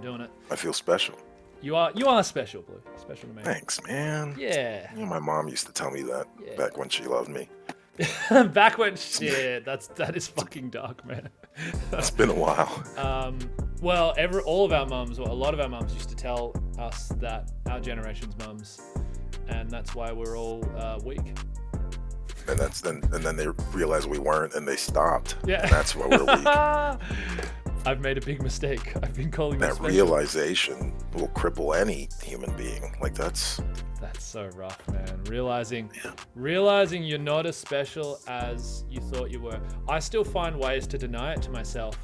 doing it. I feel special. You are special, Blue. Special to me. Thanks, man. Yeah. You know, my mom used to tell me that back when she loved me. Back when shit, that is fucking dark, man. It's been a while. Well, all of our mums, or a lot of our mums, used to tell us that, our generation's mums, and that's why we're all weak. And then they realized we weren't, and they stopped. Yeah. And that's why we're weak. I've made a big mistake. I've been calling That special. realization will cripple any human being. Like that's so rough, man. Realizing you're not as special as you thought you were. I still find ways to deny it to myself.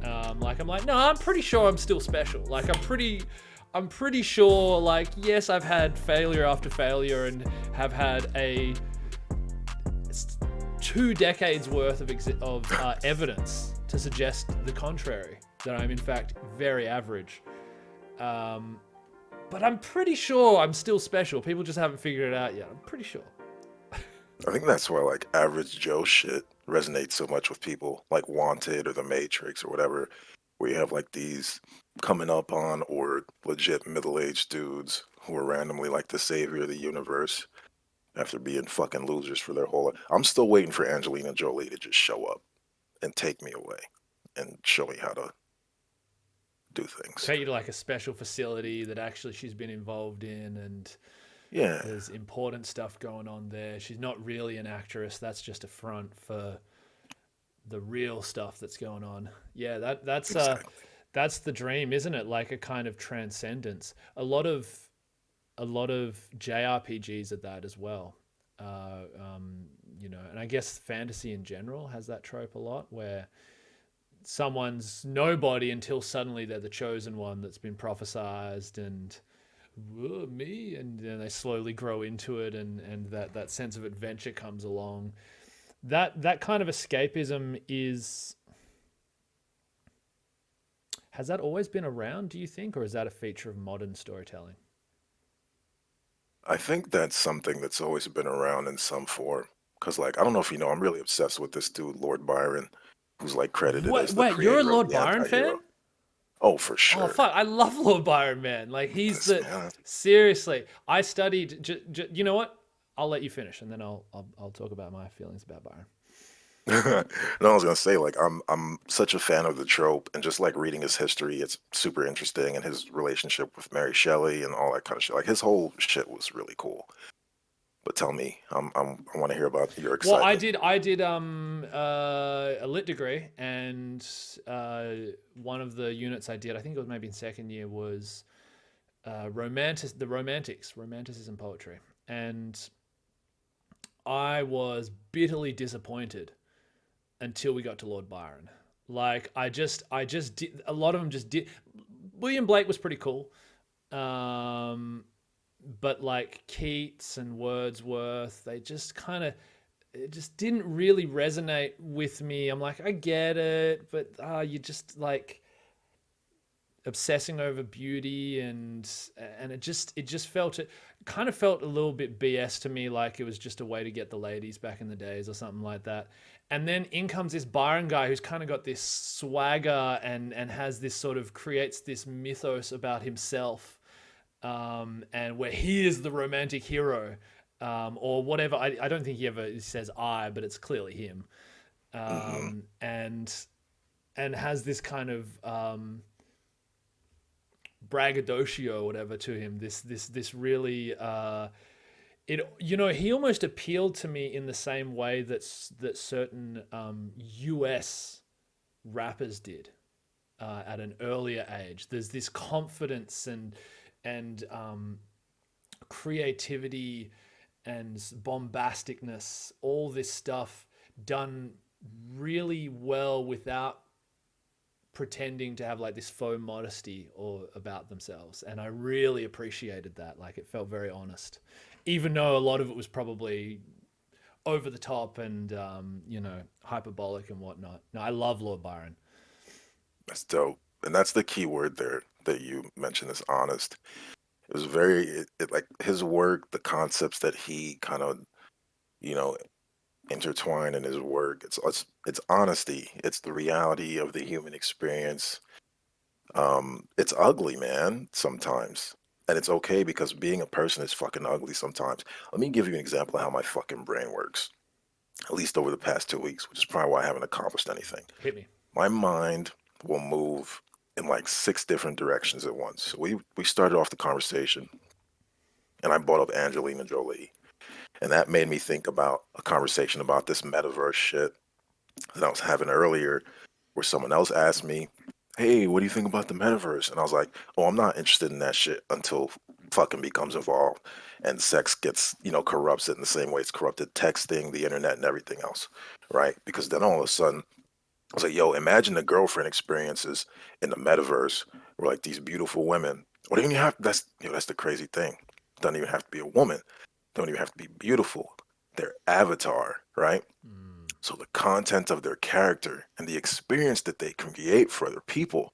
I'm like, no, I'm pretty sure I'm still special. Like, I'm pretty sure. Like, yes, I've had failure after failure, and have had 2 decades worth of evidence to suggest the contrary, that I'm in fact very average. But I'm pretty sure I'm still special. People just haven't figured it out yet. I'm pretty sure. I think that's why like average Joe shit resonates so much with people, like Wanted or The Matrix or whatever, where you have like these coming up on or legit middle-aged dudes who are randomly like the savior of the universe after being fucking losers for their whole life. I'm still waiting for Angelina Jolie to just show up and take me away and show me how to do things. Take you to like a special facility that actually she's been involved in, and Yeah. there's important stuff going on there. She's not really an actress. That's just a front for the real stuff that's going on. Yeah, that's Exactly. that's the dream, isn't it? Like a kind of transcendence. A lot of JRPGs are that as well. And I guess fantasy in general has that trope a lot, where someone's nobody until suddenly they're the chosen one that's been prophesized, and me, and then they slowly grow into it, and that sense of adventure comes along. That kind of escapism has that always been around, do you think, or is that a feature of modern storytelling? I think that's something that's always been around in some form. Cause like I don't know if you know, I'm really obsessed with this dude, Lord Byron, who's like credited as the Wait, you're a creator of Lord the Byron anti-hero. fan? Oh, for Oh sure. fuck! I love Lord Byron, man. Like Yes, man. seriously. I studied. You know what? I'll let you finish, and then I'll talk about my feelings about Byron. No, I was gonna say like I'm such a fan of the trope and just like reading his history, it's super interesting and his relationship with Mary Shelley and all that kind of shit. Like his whole shit was really cool. But tell me, I want to hear about your Well, excitement. I did a lit degree, and one of the units I did, I think it was maybe in second year, was romanticism poetry, and I was bitterly disappointed until we got to Lord Byron. Like I just did, a lot of them just did. William Blake was pretty cool. Um, but like Keats and Wordsworth, they just kind of, it just didn't really resonate with me. I'm like, I get it, but you just like obsessing over beauty, and it just felt, it kind of felt a little bit BS to me, like it was just a way to get the ladies back in the days or something like that. And then in comes this Byron guy who's kind of got this swagger, and has this sort of, creates this mythos about himself, and where he is the romantic hero, or whatever. I don't think he ever says I, but it's clearly him, Hmm. and has this kind of braggadocio or whatever to him. This really he almost appealed to me in the same way that certain US rappers did at an earlier age. There's this confidence and creativity and bombasticness, all this stuff done really well without pretending to have like this faux modesty or about themselves. And I really appreciated that. Like it felt very honest, even though a lot of it was probably over the top and hyperbolic and whatnot. No, I love Lord Byron. That's dope. And that's the key word there that you mentioned, is honest. It was very like his work, the concepts that he kind of, you know, intertwined in his work. It's honesty. It's the reality of the human experience. It's ugly, man, sometimes. And it's okay because being a person is fucking ugly sometimes. Let me give you an example of how my fucking brain works, at least over the past 2 weeks, which is probably why I haven't accomplished anything. Hit me. My mind will move in like six different directions at once. So we started off the conversation and I brought up Angelina Jolie. And that made me think about a conversation about this metaverse shit that I was having earlier, where someone else asked me, "Hey, what do you think about the metaverse?" And I was like, "Oh, I'm not interested in that shit until fucking becomes involved and sex gets, corrupts it in the same way it's corrupted texting, the internet, and everything else, right?" Because then all of a sudden, I was like, "Yo, imagine the girlfriend experiences in the metaverse where like these beautiful women, or they don't even have that's the crazy thing. Doesn't even have to be a woman. Don't even have to be beautiful. Their avatar, right? Mm. So the content of their character and the experience that they create for other people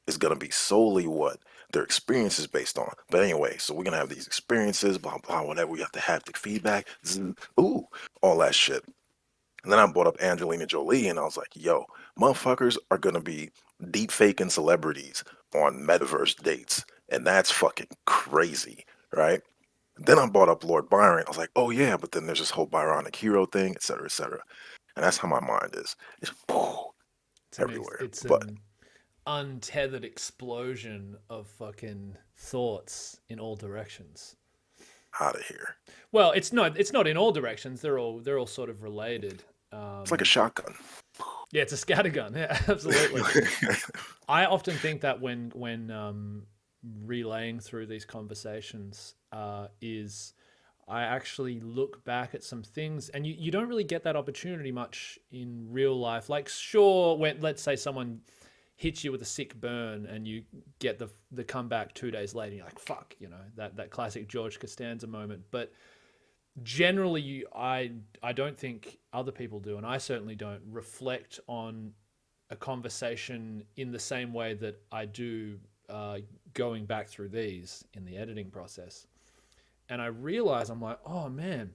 is going to be solely what their experience is based on. But anyway, so we're going to have these experiences, blah, blah, whatever. We have to have the feedback, ooh, all that shit. And then I brought up Angelina Jolie and I was like, yo, motherfuckers are going to be deep faking celebrities on metaverse dates. And that's fucking crazy, right? Then I brought up Lord Byron. I was like, oh yeah, but then there's this whole Byronic hero thing, et cetera, et cetera. And that's how my mind is. It's It's amazing. everywhere. It's But an untethered explosion of fucking thoughts in all directions. out of here. Well, it's not in all directions. They're all sort of related. It's like a Um, shotgun. yeah, it's a scattergun. Yeah, absolutely. I often think that when relaying through these conversations, is I actually look back at some things, and you don't really get that opportunity much in real life. Like, sure, when let's say someone hits you with a sick burn, and you get the comeback 2 days later, you're like, fuck, that classic George Costanza moment. But generally, I don't think other people do, and I certainly don't reflect on a conversation in the same way that I do, going back through these in the editing process. And I realize, I'm like, oh man,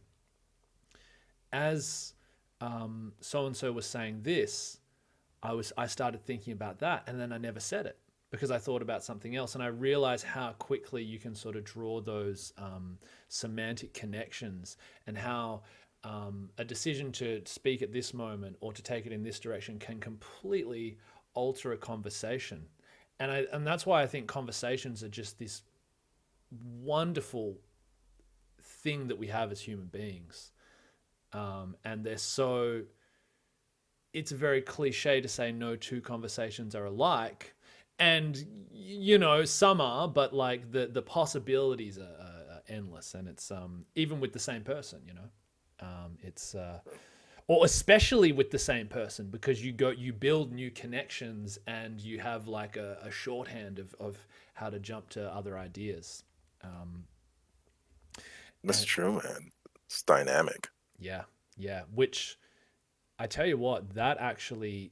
as so and so was saying this, I started thinking about that, and then I never said it because I thought about something else, and I realize how quickly you can sort of draw those semantic connections, and how a decision to speak at this moment or to take it in this direction can completely alter a conversation. And that's why I think conversations are just this wonderful thing that we have as human beings. And they're so, it's very cliche to say no two conversations are alike. And, some are, but like the possibilities are endless. And it's, even with the same person, it's, or especially with the same person, because you build new connections, and you have like a shorthand of how to jump to other ideas. Um, That's and true, man. It's dynamic. yeah, yeah, which I tell you what, that actually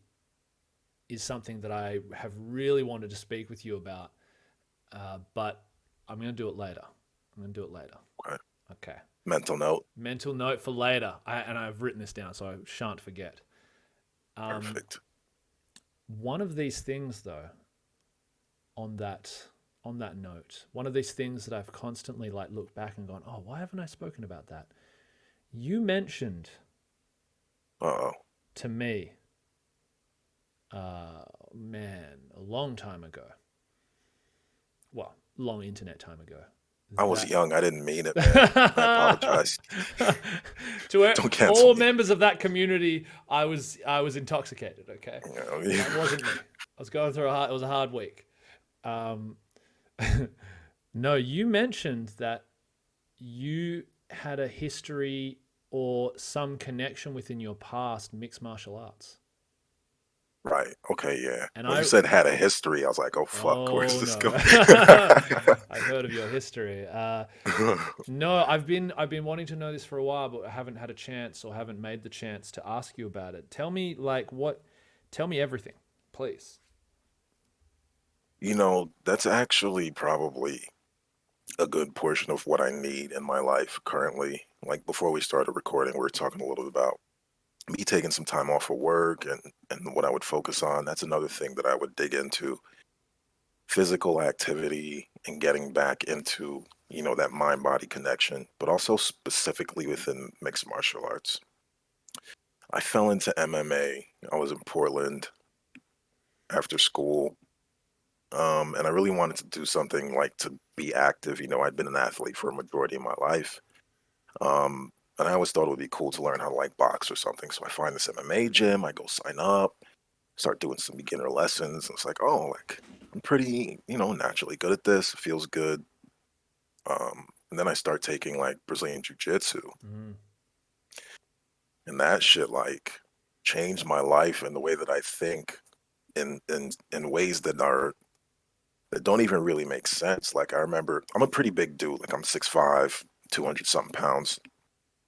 is something that I have really wanted to speak with you about, but I'm going to do it later. I'm going to do it later. Okay. Okay. Mental note. Mental note for later. And I've written this down so I shan't forget. Um, Perfect. one of these things, though, on that note, one of these things that I've constantly like looked back and gone, oh, why haven't I spoken about that? You mentioned Uh-oh. to me, man, a long time ago. Well, long internet time ago. I was That young. I didn't mean it, man. I apologize. to Don't cancel all me. members of that community, I was intoxicated. Okay, that wasn't me. I was going through it was a hard week. Um, no, you mentioned that you had a history or some connection within your past mixed martial arts, Right. Okay, yeah. and When you I said had a history, I was like, oh fuck, where's oh this no, going? I've heard of your history. No, I've been wanting to know this for a while, but I haven't had a chance or haven't made the chance to ask you about it. Tell me like what tell me everything, please. That's actually probably a good portion of what I need in my life currently. Like before we started recording, we were talking a little bit about me taking some time off of work and what I would focus on. That's another thing that I would dig into. physical activity and getting back into, that mind body connection, but also specifically within mixed martial arts. I fell into MMA. I was in Portland after school. And I really wanted to do something like to be active. I'd been an athlete for a majority of my life. And I always thought it would be cool to learn how to like box or something. So I find this MMA gym, I go sign up, start doing some beginner lessons. And it's like, oh, like I'm pretty, naturally good at this. It feels good. And then I start taking like Brazilian Jiu-Jitsu, Mm. and that shit like changed my life and the way that I think in ways that don't even really make sense. Like I remember I'm a pretty big dude. Like I'm 6'5", 200 something pounds.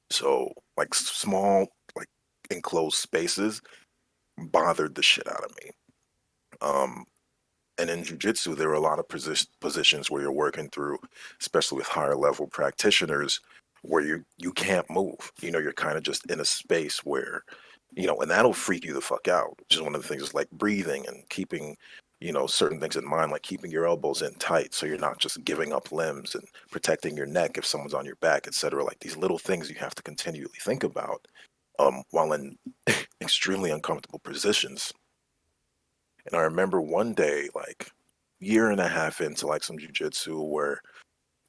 So like small, like enclosed spaces bothered the shit out of me. Um, and in jujitsu, there are a lot of positions where you're working through, especially with higher level practitioners, where you can't move. You're kind of just in a space where, and that'll freak you the fuck out. Which is one of the things is like breathing and keeping, certain things in mind, like keeping your elbows in tight so you're not just giving up limbs and protecting your neck if someone's on your back, etc. Like these little things you have to continually think about while in extremely uncomfortable positions. And I remember one day, like year and a half into like some jujitsu, where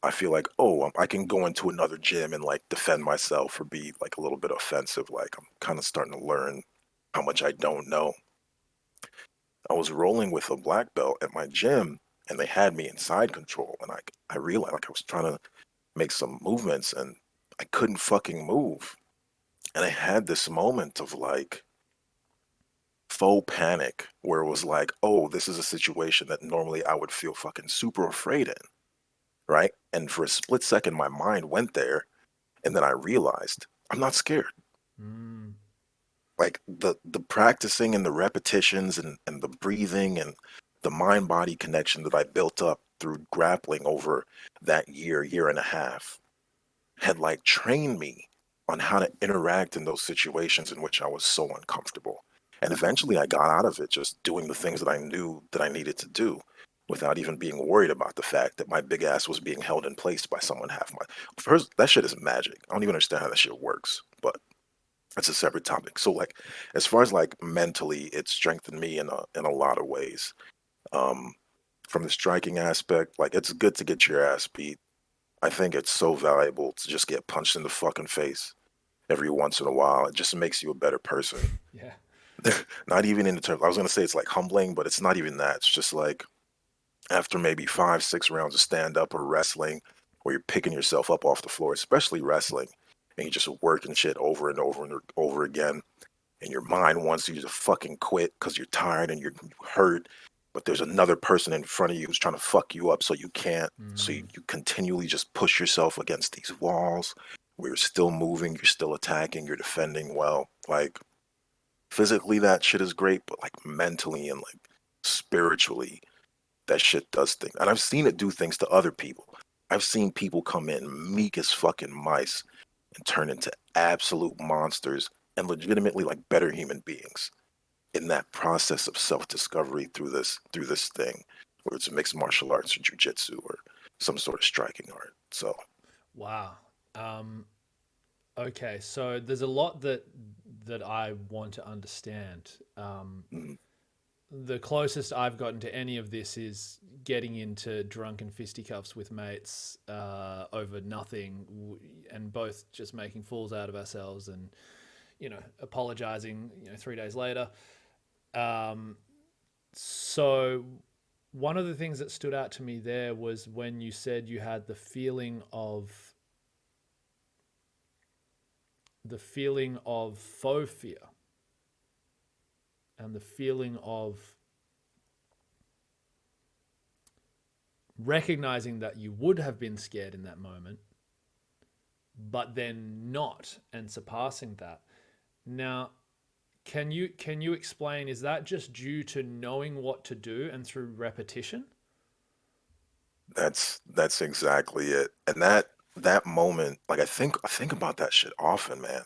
I feel like, oh, I can go into another gym and like defend myself or be like a little bit offensive. Like I'm kind of starting to learn how much I don't know. I was rolling with a black belt at my gym, and they had me in side control, and I realized like I was trying to make some movements, and I couldn't fucking move. And I had this moment of like faux panic where it was like, oh, this is a situation that normally I would feel fucking super afraid in, right? And for a split second, my mind went there, and then I realized I'm not scared. Mm. Like the practicing and the repetitions and the breathing and the mind body connection that I built up through grappling over that year and a half had like trained me on how to interact in those situations in which I was so uncomfortable. And eventually I got out of it just doing the things that I knew that I needed to do without even being worried about the fact that my big ass was being held in place by someone half my first. That shit is magic. I don't even understand how that shit works, but that's a separate topic. So like as far as like mentally, it strengthened me in a lot of ways. Um from the striking aspect, like it's good to get your ass beat. I think it's so valuable to just get punched in the fucking face every once in a while. It just makes you a better person. Yeah. Not even in the terms, I was gonna say it's like humbling, but it's not even that. It's just like after maybe 5, 6 rounds of stand up or wrestling, where you're picking yourself up off the floor, especially wrestling, and you're just working shit over and over and over again, and your mind wants you to fucking quit because you're tired and you're hurt, but there's another person in front of you who's trying to fuck you up so you can't. So you, Mm. you continually just push yourself against these walls where you're still moving, you're still attacking, you're defending well. Like physically that shit is great, but like mentally and like spiritually, that shit does things. And I've seen it do things to other people. I've seen people come in meek as fucking mice and turn into absolute monsters and legitimately like better human beings in that process of self-discovery through this thing, whether it's mixed martial arts or jujitsu or some sort of striking art. So Wow. Um, okay, so there's a lot that I want to understand. mm, The closest I've gotten to any of this is getting into drunken fisticuffs with mates over nothing, and both just making fools out of ourselves, and apologizing 3 days later. Um, so one of the things that stood out to me there was when you said you had the feeling of faux fear and the feeling of recognizing that you would have been scared in that moment, but then not, and surpassing that. Now, can you explain, is that just due to knowing what to do and through repetition? that's exactly it. And that moment, like I think about that shit often, man.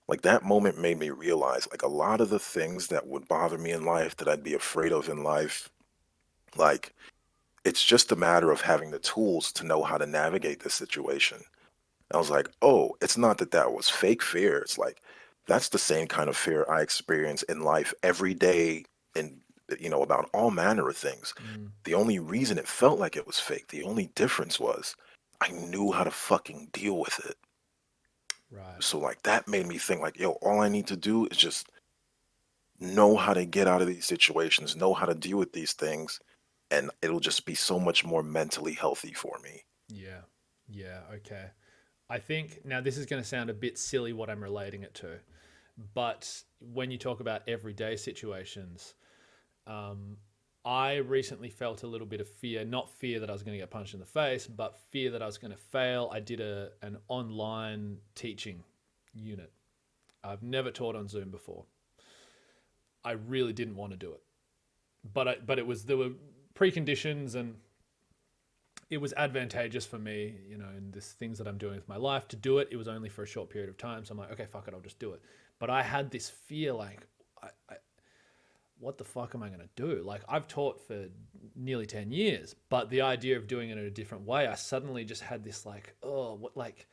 Like that moment made me realize like a lot of the things that would bother me in life that I'd be afraid of in life, like it's just a matter of having the tools to know how to navigate this situation. I was like, oh, it's not that that was fake fear. It's like that's the same kind of fear I experience in life every day, and about all manner of things. Mm, The only reason it felt like it was fake, the only difference was I knew how to fucking deal with it. right. So like that made me think like, yo, all I need to do is just know how to get out of these situations, know how to deal with these things, and it'll just be so much more mentally healthy for me. Yeah. Yeah. Okay. I think now this is going to sound a bit silly what I'm relating it to, but when you talk about everyday situations, um, I recently felt a little bit of fear, not fear that I was going to get punched in the face, but fear that I was going to fail. I did an online teaching unit. I've never taught on Zoom before. I really didn't want to do it, but it was there were preconditions and it was advantageous for me, in this things that I'm doing with my life to do it. It was only for a short period of time, so I'm like, okay, fuck it, I'll just do it. But I had this fear, like, what the fuck am I gonna do? Like, I've taught for nearly 10 years, but the idea of doing it in a different way, I suddenly just had this like, oh, what, like,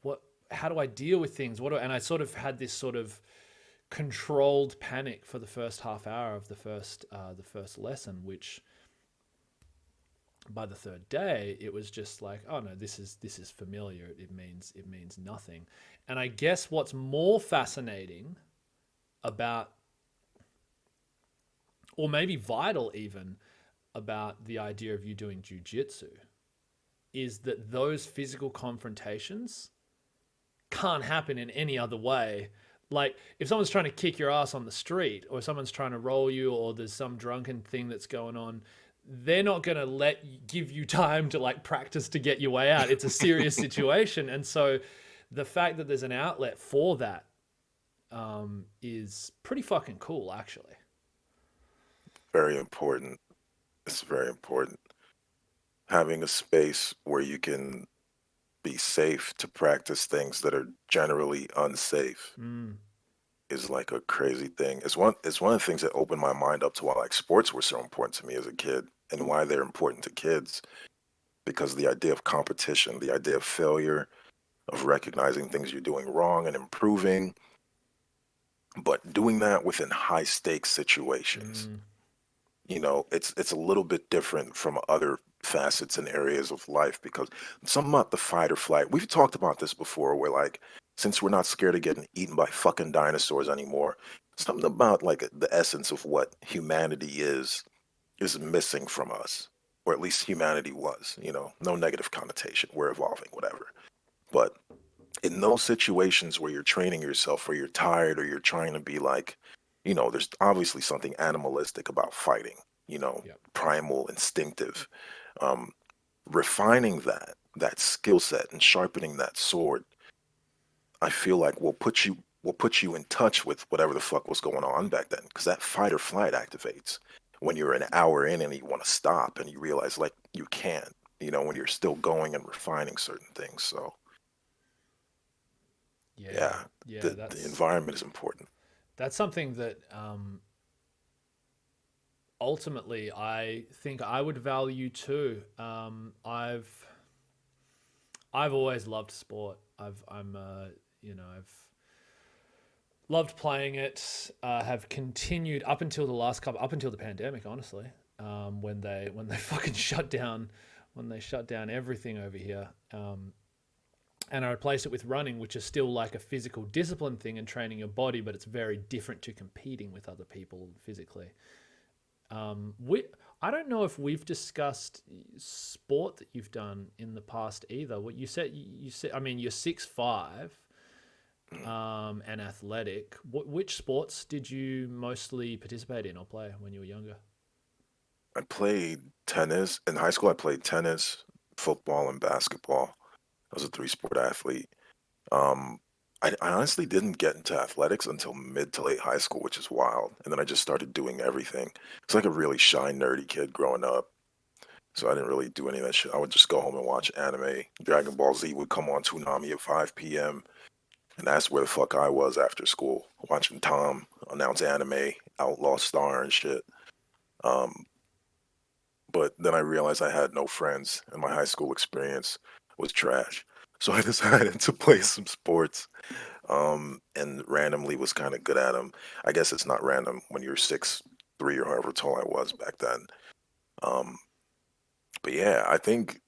what? How do I deal with things? And I sort of had this sort of controlled panic for the first half hour of the first lesson, which by the third day it was just like, oh no, this is familiar. It means nothing. And I guess what's more fascinating about, or maybe vital even, about the idea of you doing jujitsu is that those physical confrontations can't happen in any other way. Like, if someone's trying to kick your ass on the street, or someone's trying to roll you, or there's some drunken thing that's going on, they're not going to give you time to like practice to get your way out. It's a serious situation. And so the fact that there's an outlet for that is pretty fucking cool, actually. Very important. It's very important. Having a space where you can be safe to practice things that are generally unsafe Mm, is like a crazy thing. It's one of the things that opened my mind up to why like sports were so important to me as a kid and why they're important to kids, because the idea of competition, the idea of failure, of recognizing things you're doing wrong and improving, but doing that within high stakes situations. mm, It's a little bit different from other facets and areas of life because something about the fight or flight. We've talked about this before, where like since we're not scared of getting eaten by fucking dinosaurs anymore, something about like the essence of what humanity is missing from us, or at least humanity was. No negative connotation. We're evolving, whatever. But in those situations where you're training yourself, or you're tired, or you're trying to be like, there's obviously something animalistic about fighting, yeah. primal, instinctive. Um, Refining that skill set and sharpening that sword, I feel like will put you in touch with whatever the fuck was going on back then, because that fight or flight activates when you're an hour in and you want to stop and you realize like you can't, when you're still going and refining certain things. So Yeah. yeah, Yeah. the environment is important. That's something that ultimately I think I would value too. I've always loved sport. I've loved playing it. Have continued up until the pandemic, honestly, when they fucking shut down, when they shut down everything over here. And I replaced it with running, which is still like a physical discipline thing and training your body, but it's very different to competing with other people physically. We I don't know if we've discussed sport that you've done in the past either. What you said, I mean, you're 6'5", and athletic. Which sports did you mostly participate in or play when you were younger? I played tennis in high school. I played tennis, football, and basketball. I was a three-sport athlete. Um, I honestly didn't get into athletics until mid to late high school, which is wild. And then I just started doing everything. It's like a really shy, nerdy kid growing up. So I didn't really do any of that shit. I would just go home and watch anime. Dragon Ball Z would come on Toonami at 5 p.m. And that's where the fuck I was after school, watching Tom announce anime, Outlaw Star and shit. Um, But then I realized I had no friends, and my high school experience was trash. So I decided to play some sports, and randomly was kind of good at them. I guess it's not random when you're 6'3" or however tall I was back then. Um, but yeah, I think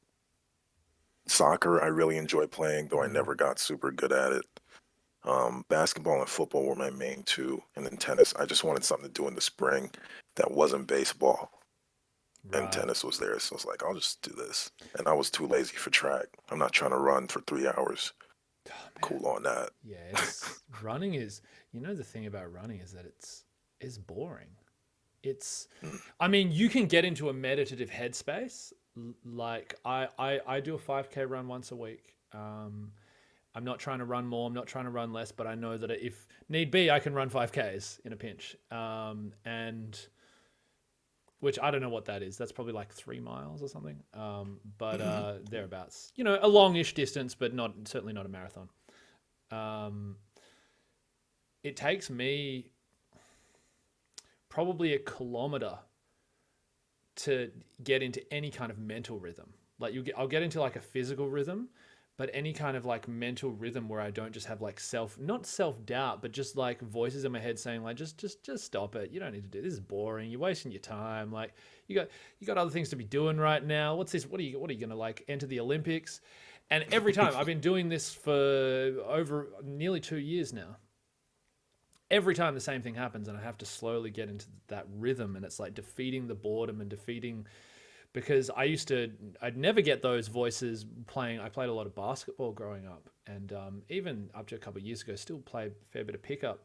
soccer I really enjoy playing, though I Mm, never got super good at it. Basketball and football were my main two, and then tennis. I just wanted something to do in the spring that wasn't baseball, and right. tennis was there. So I was like, I'll just do this. And I was too lazy for track. I'm not trying to run for 3 hours. Oh, man. Cool on that. Yeah, it's running is, you know, the thing about running is that it's boring. It's, Mm. I mean, you can get into a meditative headspace. Like I do a 5K run once a week. I'm not trying to run more. I'm not trying to run less, but I know that if need be, I can run 5Ks in a pinch. And which I don't know what that is. That's probably like 3 miles or something. But Mhm. thereabouts. You know, a longish distance, but not certainly not a marathon. Um, it takes me probably a kilometer to get into any kind of mental rhythm. Like I'll get into like a physical rhythm, but any kind of like mental rhythm where I don't just have like not self doubt, but just like voices in my head saying like, just stop it. You don't need to do this. Is boring. You're wasting your time. Like you got, you got other things to be doing right now. What's this? What are you going to like enter the Olympics? And every time I've been doing this for over nearly 2 years now, every time the same thing happens and I have to slowly get into that rhythm, and it's like defeating the boredom and defeating, because I'd never get those voices playing. I played a lot of basketball growing up, and even up to a couple of years ago still played a fair bit of pickup.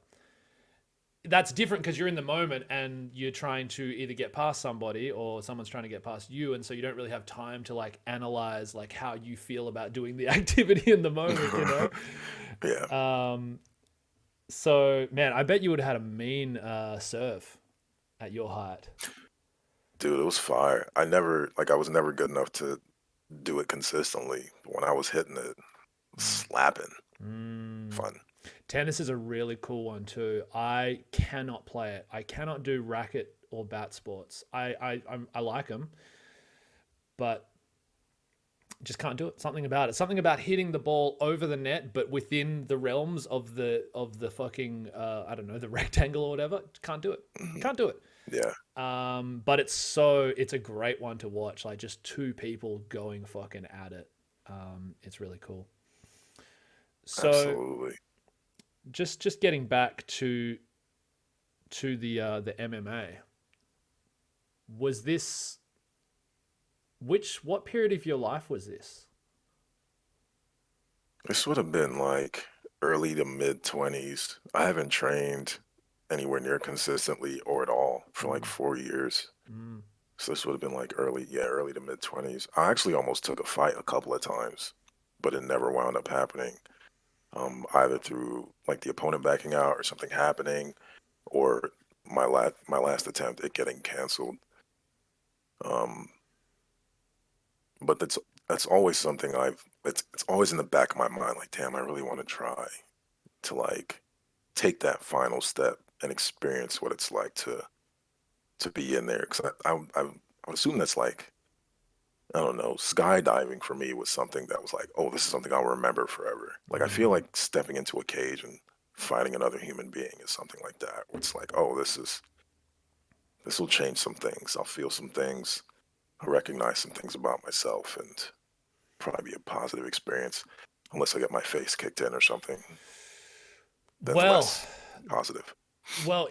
That's different because you're in the moment and you're trying to either get past somebody or someone's trying to get past you, and so you don't really have time to like analyze like how you feel about doing the activity in the moment, you know. Yeah, um, so man, I bet you would have had a mean serve at your height. dude, it was fire. I was never good enough to do it consistently. But when I was hitting it, Mm. slapping, Mm. fun. Tennis is a really cool one too. I cannot play it. I cannot do racket or bat sports. I like them, but just can't do it. Something about it. Something about hitting the ball over the net, but within the realms of the fucking I don't know, the rectangle or whatever. Can't do it. Mhm. Can't do it. Yeah, But it's a great one to watch. Like just two people going fucking at it. It's really cool. So absolutely. just getting back to the MMA. Was this which what period of your life was this? This would have been like early to mid 20s. I haven't trained anywhere near consistently or at all for like Mm, 4 years. mm, So this would have been like early to mid 20s. I actually almost took a fight a couple of times, but it never wound up happening. Either through like the opponent backing out or something happening, or my last attempt at getting canceled. Um, but that's always something it's always in the back of my mind. Like, damn, I really want to try to like take that final step and experience what it's like to be in there. Because I would assume that's like, I don't know, skydiving for me was something that was like, oh, this is something I'll remember forever. Like, I feel mm. like stepping into a cage and fighting another human being is something like that. Where it's like, oh, this will change some things. I'll feel some things. I'll recognize some things about myself, and probably be a positive experience. Unless I get my face kicked in or something, then Well, less positive. well,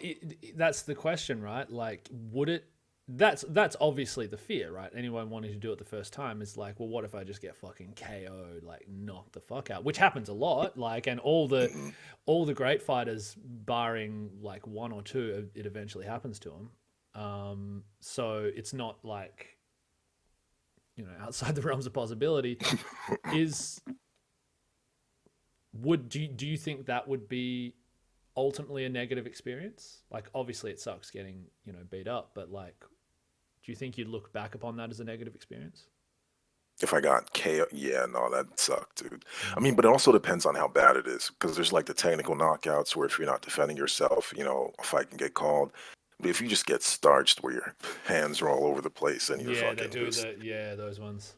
that's the question, right? Like, would it? That's obviously the fear, right? Anyone wanting to do it the first time is like, well, what if I just get fucking KO'd, like knocked the fuck out, which happens a lot. Like, and Hmm. all the great fighters, barring like one or two, it eventually happens to them. So it's not like, you know, outside the realms of possibility. Is would do you think that would be ultimately a negative experience? Like obviously it sucks getting, you know, beat up, but like do you think you'd look back upon that as a negative experience? If I got KO, yeah, no, that sucked, dude. I Mm, mean, but it also depends on how bad it is, because there's like the technical knockouts where if you're not defending yourself, a fight can get called. if you just get starched where your hands are all over the place and you're Yeah, they fucking do just, the those ones.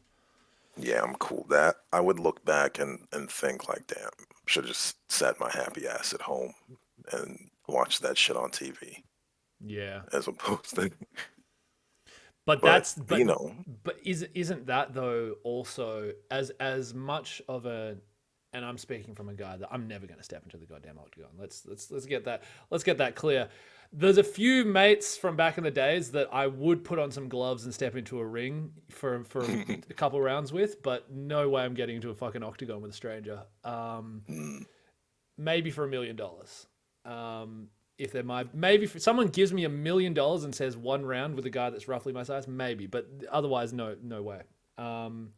yeah, I'm cool. That I would look back and think like, damn, should have just sat my happy ass at home and watched that shit on TV Yeah. as opposed to, But but that's you know, but isn't that though also as much of a, and I'm speaking from a guy that I'm never going to step into the goddamn octagon. Let's get that clear. There's a few mates from back in the days that I would put on some gloves and step into a ring for a couple rounds with, but no way I'm getting into a fucking octagon with a stranger. mm, Maybe for $1 million. If they're my, maybe if someone gives me $1 million and says one round with a guy that's roughly my size, maybe, but otherwise, no way. Um,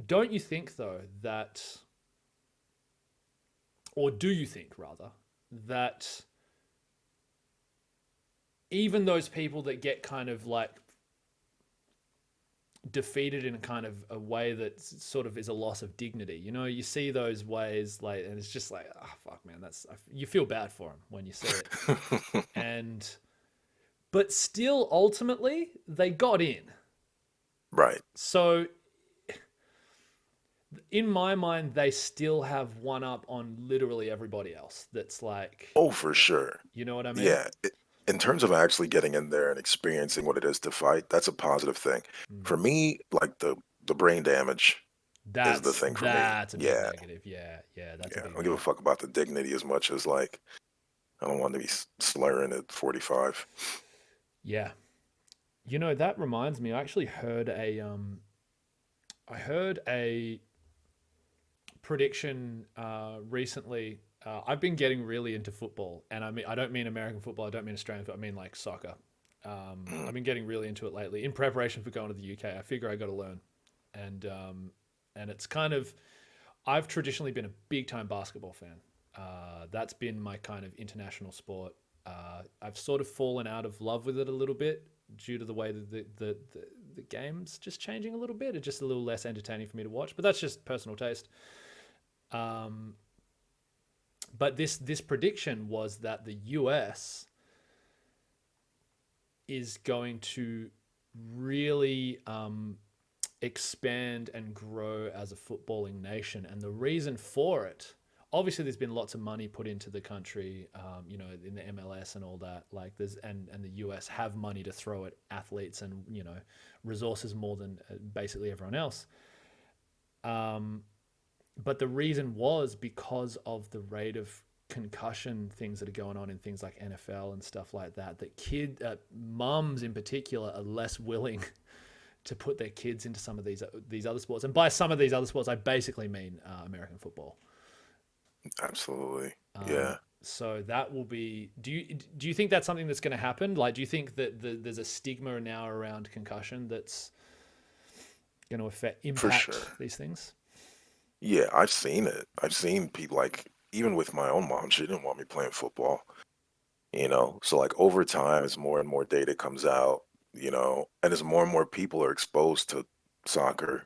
don't you think though that, or do you think rather that even those people that get kind of like defeated in a kind of a way that sort of is a loss of dignity. You know, you see those ways like, and it's just like, oh fuck, man, that's, you feel bad for them when you see it. And but still, ultimately, they got in. right. So in my mind, they still have one up on literally everybody else. That's like, Oh, for sure. you know what I mean? Yeah. In terms of actually getting in there and experiencing what it is to fight, that's a positive thing. Mm. For me, like the brain damage is the That's thing for me. that's a big Yeah. negative. Yeah, that's a Yeah. I big don't give a negative. fuck about the dignity as much as like I don't want to be slurring at 45. Yeah, you know that reminds me. I actually heard I heard a prediction recently. I've been getting really into football, and I don't mean American football. I don't mean Australian football. I mean like soccer. Mm, I've been getting really into it lately in preparation for going to the UK. I figure I got to learn, and it's kind of, I've traditionally been a big time basketball fan. That's been my kind of international sport. I've sort of fallen out of love with it a little bit due to the way that the game's just changing a little bit. It's just a little less entertaining for me to watch, but that's just personal taste. Um, but this prediction was that the US is going to really expand and grow as a footballing nation. And the reason for it, obviously, there's been lots of money put into the country, you know, in the MLS and all that. Like there's, and the US have money to throw at athletes and, you know, resources more than basically everyone else. Um, but the reason was because of the rate of concussion things that are going on in things like NFL and stuff like that. That mums in particular are less willing to put their kids into some of these other sports. And by some of these other sports, I basically mean American football. absolutely. Um, Yeah. so that will be. Do you think that's something that's going to happen? Like, do you think that there's a stigma now around concussion that's going to For impact sure. these things? Yeah, I've seen it. I've seen people like even with my own mom, she didn't want me playing football, you know. So like over time, as more and more data comes out, you know, and as more and more people are exposed to soccer,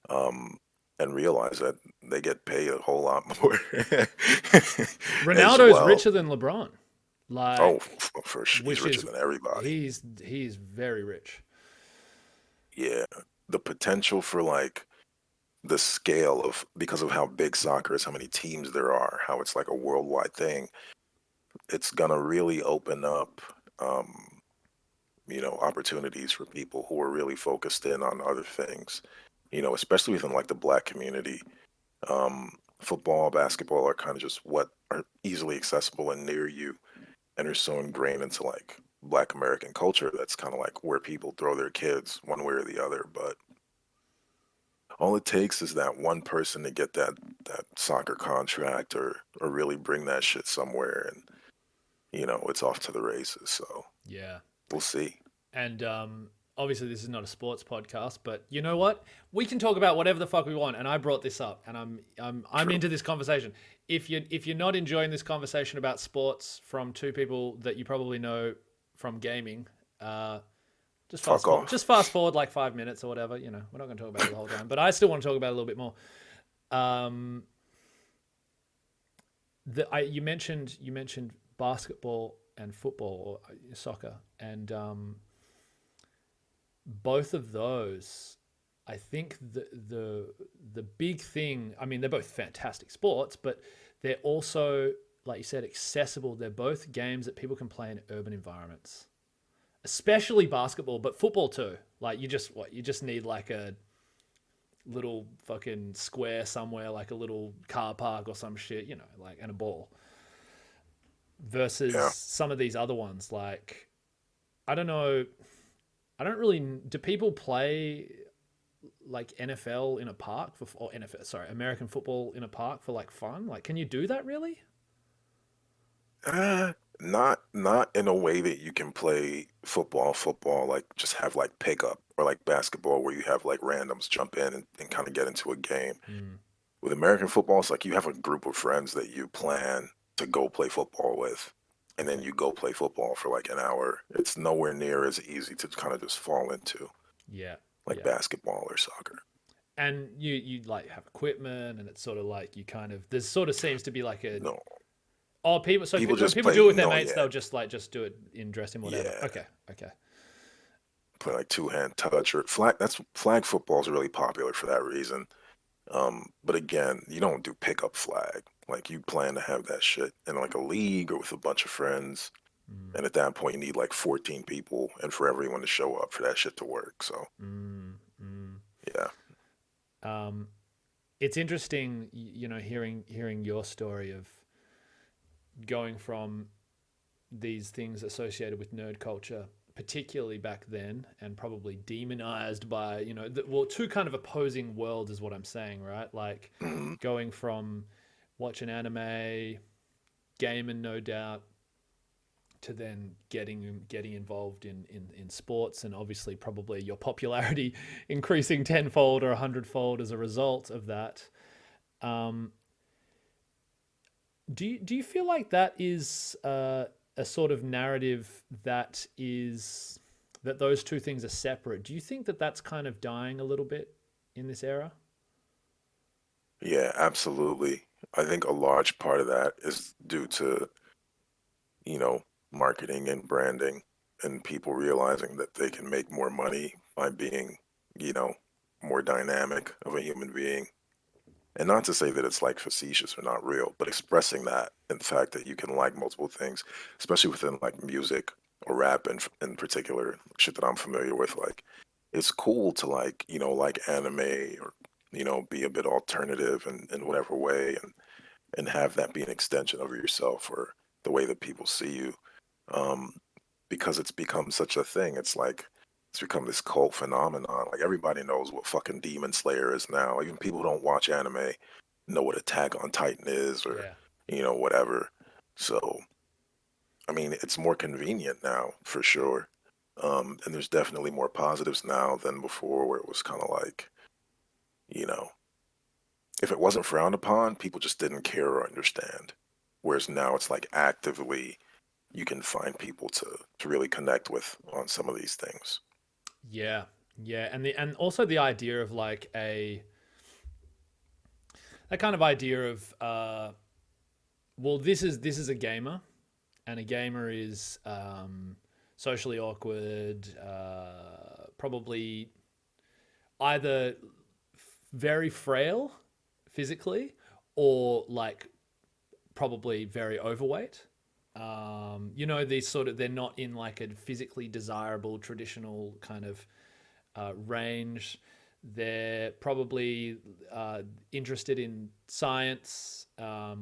um, and realize that they get paid a whole lot more as Ronaldo's well. richer than LeBron, Oh, like, for sure, he's which richer is, than everybody. he's very rich. Yeah, the potential for like the scale of because of how big soccer is, how many teams there are, how it's like a worldwide thing. It's gonna really open up, um, you know, opportunities for people who are really focused in on other things. You know, especially within like the black community. Football, basketball are kind of just what are easily accessible and near you, and are so ingrained into like Black American culture. That's kind of like where people throw their kids one way or the other. But all it takes is that one person to get that soccer contract or really bring that shit somewhere, and you know it's off to the races. So Yeah. we'll see. And obviously, this is not a sports podcast, but you know what? We can talk about whatever the fuck we want. And I brought this up, and I'm True. into this conversation. If you're not enjoying this conversation about sports from two people that you probably know from gaming, Fuck off. just fast forward like 5 minutes or whatever. You know, we're not going to talk about it the whole time, but I still want to talk about it a little bit more. Um, you mentioned basketball and football or soccer, and both of those, I think the big thing. I mean, they're both fantastic sports, but they're also, like you said, accessible. They're both games that people can play in urban environments, especially basketball, but football too. Like you just need like a little fucking square somewhere, like a little car park or some shit, like, and a ball. Versus Yeah. some of these other ones, like, I don't know, I don't really. Do people play like NFL in a park or NFL? Sorry, American football in a park for like fun? Like, can you do that really? Not in a way that you can play football, like just have like pickup or like basketball where you have like randoms jump in and kind of get into a game. Mm, With American football, it's like you have a group of friends that you plan to go play football with, and then okay. you go play football for like an hour. It's nowhere near as easy to kind of just fall into Yeah. like Yeah. basketball or soccer. And you like have equipment, and it's sort of like you kind of, there's sort of seems to be like a, No, oh, people. So people when just people play. do it with their No, mates, yeah, they'll just do it in dressing whatever. yeah, Okay. Okay. play like two-hand touch or flag. That's flag football is really popular for that reason. But again, you don't do pickup flag. Like you plan to have that shit in like a league or with a bunch of friends. Mm, And at that point, you need like 14 people and for everyone to show up for that shit to work. So mm, mm. yeah. Um, it's interesting, hearing your story of going from these things associated with nerd culture, particularly back then, and probably demonized by, two kind of opposing worlds is what I'm saying, right? Like Mhm. going from watching anime, gaming, no doubt, to then getting involved in sports, and obviously probably your popularity increasing tenfold or a hundredfold as a result of that. Um, do you feel like that is a sort of narrative that those two things are separate? Do you think that that's kind of dying a little bit in this era? Yeah, absolutely. I think a large part of that is due to, you know, marketing and branding and people realizing that they can make more money by being, you know, more dynamic of a human being. And not to say that it's like facetious or not real, but expressing that and the fact that you can like multiple things, especially within like music or rap in particular, shit that I'm familiar with, like it's cool to like, like anime or, be a bit alternative in whatever way and have that be an extension of yourself or the way that people see you. Um, because it's become such a thing. It's like it's become this cult phenomenon. Like everybody knows what fucking Demon Slayer is now. Even people who don't watch anime know what Attack on Titan is or, Yeah. whatever. So, I mean, it's more convenient now for sure. And there's definitely more positives now than before where it was kind of like, you know, if it wasn't frowned upon, people just didn't care or understand. Whereas now it's like actively you can find people to really connect with on some of these things. Yeah. Yeah. And also the idea of like a that kind of idea of well, this is a gamer, and a gamer is socially awkward, probably either very frail physically, or like probably very overweight. These sort of, they're not in like a physically desirable traditional kind of range. They're probably interested in science,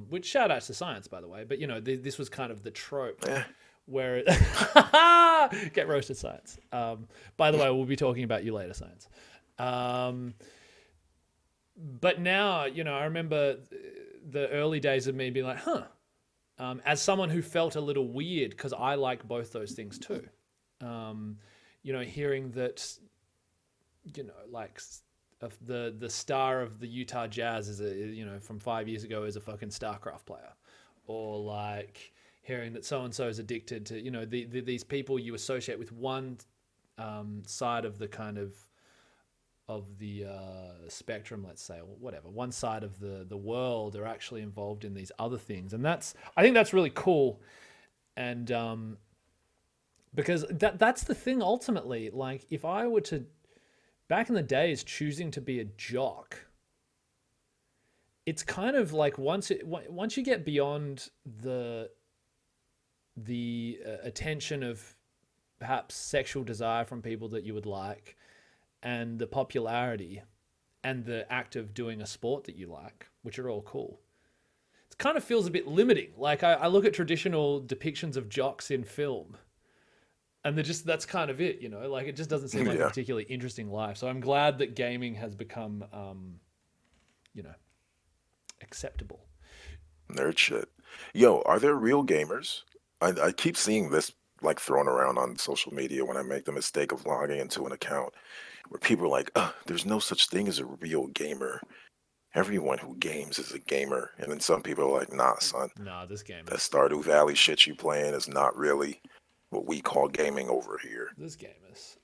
which shout outs to science, by the way. But this was kind of the trope Eh, where get roasted, science. By the way, we'll be talking about you later, science. Um, but now, I remember the early days of me being like, huh. As someone who felt a little weird because I like both those things too. Um, hearing that, like of the star of the Utah Jazz is from 5 years ago is a fucking StarCraft player, or like hearing that so and so is addicted to these people you associate with one side of the kind of the spectrum, let's say, or whatever, one side of the world are actually involved in these other things, and I think that's really cool. And because that's the thing ultimately. Like, if I were to, back in the days, choosing to be a jock, it's kind of like once you get beyond the attention of perhaps sexual desire from people that you would like, and the popularity and the act of doing a sport that you like, which are all cool. It kind of feels a bit limiting. Like, I look at traditional depictions of jocks in film, and that's kind of it, you know. Like, it just doesn't seem like a Yeah, particularly interesting life. So I'm glad that gaming has become, you know, acceptable. nerd shit. Yo, are there real gamers? I keep seeing this like thrown around on social media when I make the mistake of logging into an account where people are like, there's no such thing as a real gamer. Everyone who games is a gamer. And then some people are like, nah, son, Nah, this that gamers. Stardew Valley shit you playing is not really what we call gaming over here. This gamers.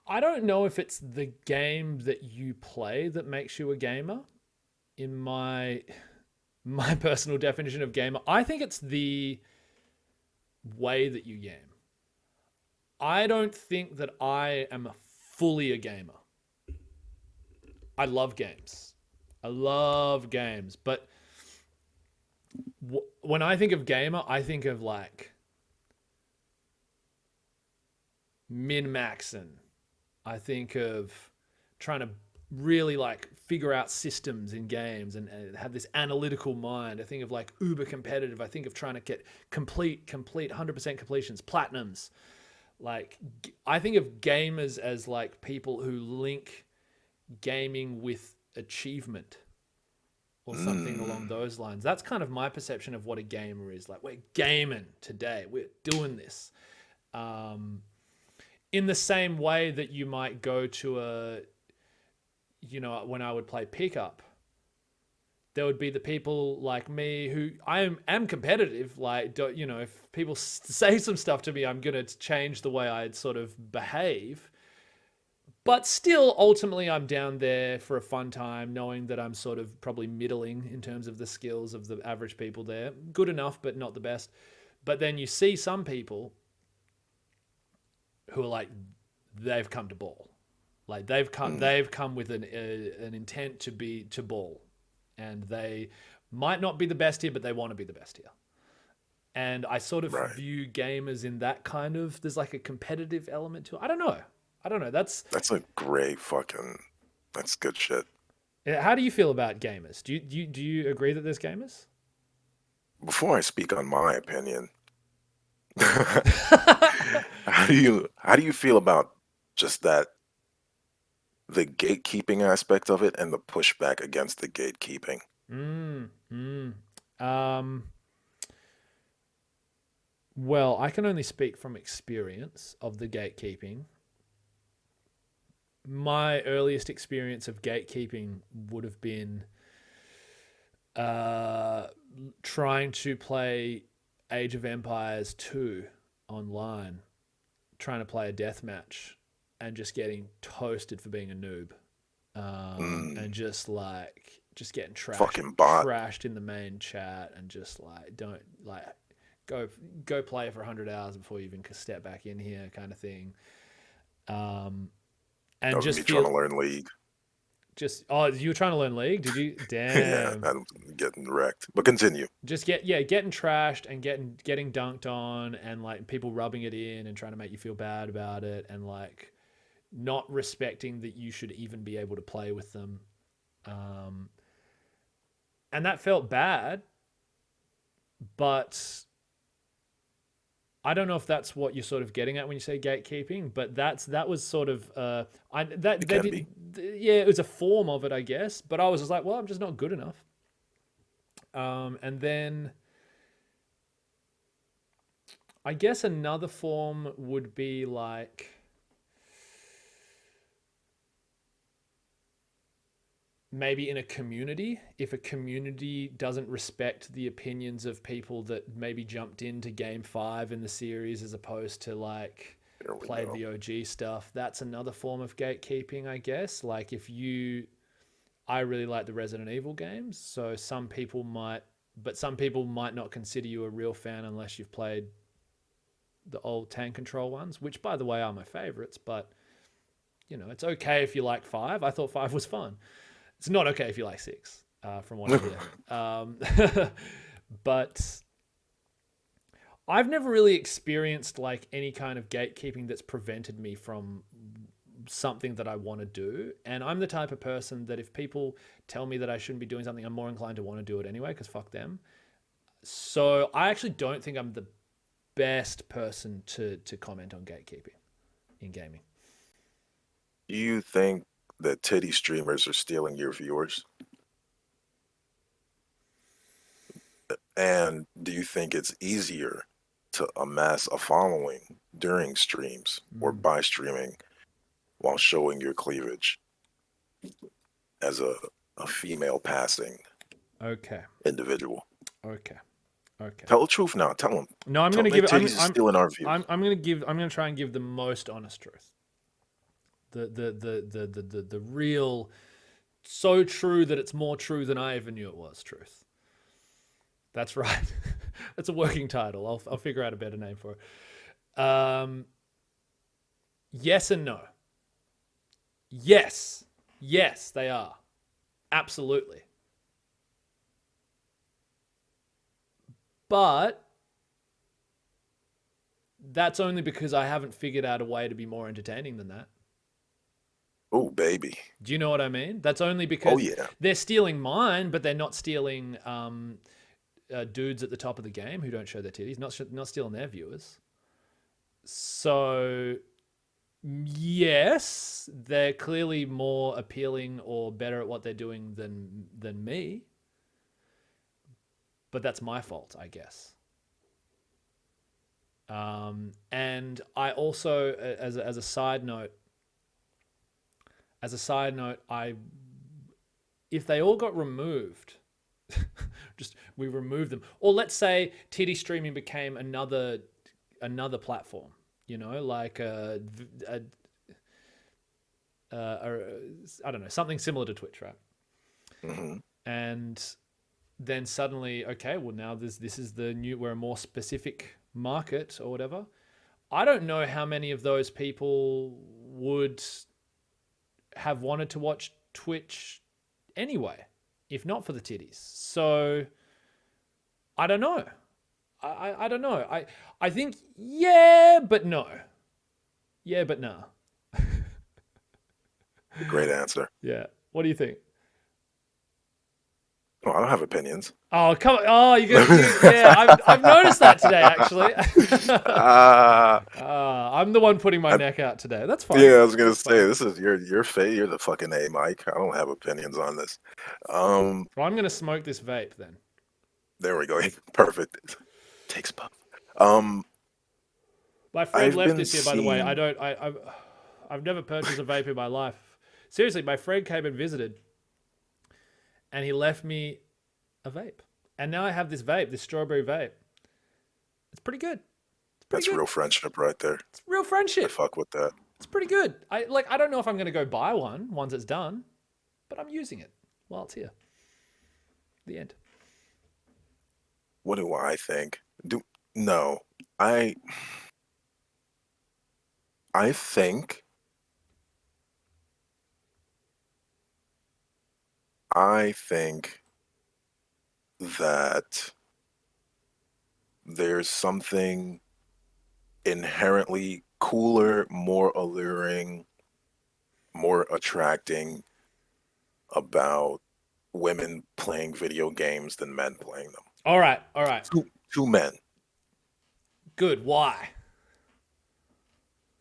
I don't know if it's the game that you play that makes you a gamer. In my personal definition of gamer, I think it's the way that you game. I don't think that I am fully a gamer. I love games. I love games, but when I think of gamer, I think of like min maxing. I think of trying to really like figure out systems in games and have this analytical mind. I think of like uber competitive. I think of trying to get complete 100% completions, platinums. Like, I think of gamers as like people who link gaming with achievement or something along Mm, those lines. That's kind of my perception of what a gamer is. Like, we're gaming today. We're doing this. Um, in the same way that you might go to when I would play pickup, there would be the people like me who am competitive. Like, if people say some stuff to me, I'm going to change the way I sort of behave. But still, ultimately, I'm down there for a fun time, knowing that I'm sort of probably middling in terms of the skills of the average people there. Good enough, but not the best. But then you see some people who are like, they've come to ball. Like, mm, they've come with an intent to ball, and they might not be the best here, but they want to be the best here. And I sort of right. view gamers in that kind of, there's like a competitive element to it. I don't know. I don't know. That's That's a great fucking. That's good shit. How do you feel about gamers? Do you agree that there's gamers? Before I speak on my opinion, how do you feel about just that the gatekeeping aspect of it and the pushback against the gatekeeping? Mm, mm. Um, well, I can only speak from experience of the gatekeeping. My earliest experience of gatekeeping would have been uh, trying to play Age of Empires 2 online, trying to play a death match and just getting toasted for being a noob. Mm, And just getting fucking bot. trashed in the main chat, and just like, don't like, go go play for 100 hours before you even step back in here, kind of thing. Um, That and was just me trying feel to learn League. just Oh, you were trying to learn League, did you? Yeah, Damn. I'm getting wrecked. But continue. Just getting trashed and getting dunked on, and like people rubbing it in and trying to make you feel bad about it, and like not respecting that you should even be able to play with them. Um, and that felt bad, but I don't know if that's what you're sort of getting at when you say gatekeeping. But that was sort of I that It they can did be. yeah, it was a form of it, I guess. But I was just like, well, I'm just not good enough. And then I guess another form would be like, maybe in a community, if a community doesn't respect the opinions of people that maybe jumped into game 5 in the series as opposed to like There we played go. the OG stuff, that's another form of gatekeeping, I guess. Like, if you I really like the Resident Evil games, so some people might not consider you a real fan unless you've played the old tank control ones, which by the way are my favorites. But it's okay if you like five. I thought five was fun. It's not okay if you like six, from what I hear. But I've never really experienced like any kind of gatekeeping that's prevented me from something that I want to do. And I'm the type of person that if people tell me that I shouldn't be doing something, I'm more inclined to want to do it anyway, because fuck them. So I actually don't think I'm the best person to comment on gatekeeping in gaming. Do you think that titty streamers are stealing your viewers? And do you think it's easier to amass a following during streams or Mm, by streaming while showing your cleavage as a female passing okay. individual? Okay. Okay. Tell the truth now. Tell them. No, I'm Tell gonna them give that it. titties is stealing our views. I'm gonna try and give the most honest truth. The real, so true that it's more true than I ever knew it was truth. That's right. That's a working title. I'll figure out a better name for it. Yes and no. Yes. Yes, they are. Absolutely. But that's only because I haven't figured out a way to be more entertaining than that. Oh, baby. Do you know what I mean? That's only Oh, because yeah. they're stealing mine, but they're not stealing dudes at the top of the game who don't show their titties, not stealing their viewers. So yes, they're clearly more appealing or better at what they're doing than me. But that's my fault, I guess. And I also, as a side note, I if they all got removed, just we remove them, or let's say titty streaming became another platform, like I don't know, something similar to Twitch, right? Hmm. And then suddenly, okay, well now this is the new, we're a more specific market or whatever. I don't know how many of those people would have wanted to watch Twitch anyway, if not for the titties. So I don't know. I don't know. I think yeah, but no. Yeah, but nah. Great answer. Yeah. What do you think? Oh, I don't have opinions. Oh, come on. Oh, yeah, I've noticed that today, actually. Ah, I'm the one putting my I, neck out today. That's fine. yeah, I was gonna That's say fine. this is your fate. You're the fucking A, Mike. I don't have opinions on this. Um, Well, I'm going to smoke this vape then. there we go. Perfect. Takes puff. Um, My friend I've left been this here, by the way. I seeing. don't, I've never purchased a vape in my life. Seriously, my friend came and visited and he left me a vape. And now I have this vape, this strawberry vape. It's pretty good. It's pretty That's good. real friendship right there. It's real I friendship. fuck with that. It's pretty good. I don't know if I'm going to go buy one once it's done, but I'm using it while it's here. The end. What do I think? Do no. I I think I think that there's something inherently cooler, more alluring, more attracting about women playing video games than men playing them. All right. All right. Two men, Good. Why?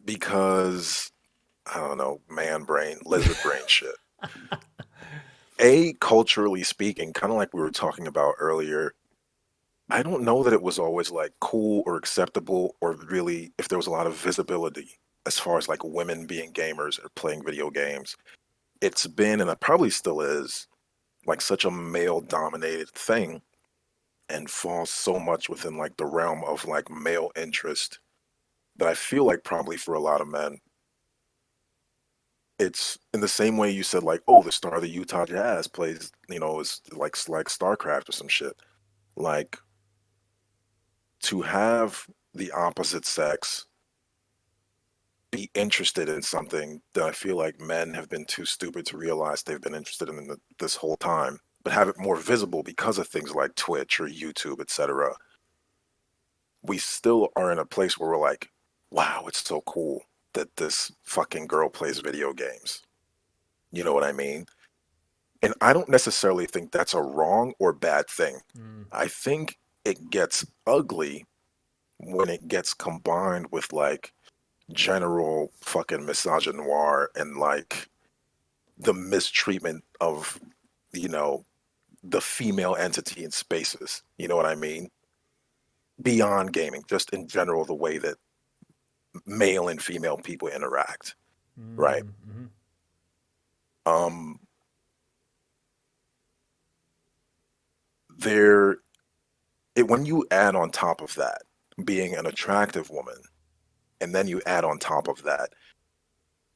because I don't know, man brain, lizard brain shit. A, culturally speaking, kind of like we were talking about earlier, I don't know that it was always like cool or acceptable or really if there was a lot of visibility as far as like women being gamers or playing video games. It's been, and it probably still is, like such a male dominated thing and falls so much within like the realm of like male interest that I feel like probably for a lot of men, it's in the same way you said like, oh, the star of the Utah Jazz plays, is like StarCraft or some shit. Like to have the opposite sex be interested in something that I feel like men have been too stupid to realize they've been interested in this whole time, but have it more visible because of things like Twitch or YouTube, etc. We still are in a place where we're like, wow, it's so cool that this fucking girl plays video games. You know what I mean? And I don't necessarily think that's a wrong or bad thing. Mm. I think it gets ugly when it gets combined with like general fucking misogynoir and like the mistreatment of, you know, the female entity in spaces. You know what I mean? Beyond gaming, just in general, the way that male and female people interact, right? Mm. Mm. Um, there, when you add on top of that being an attractive woman, and then you add on top of that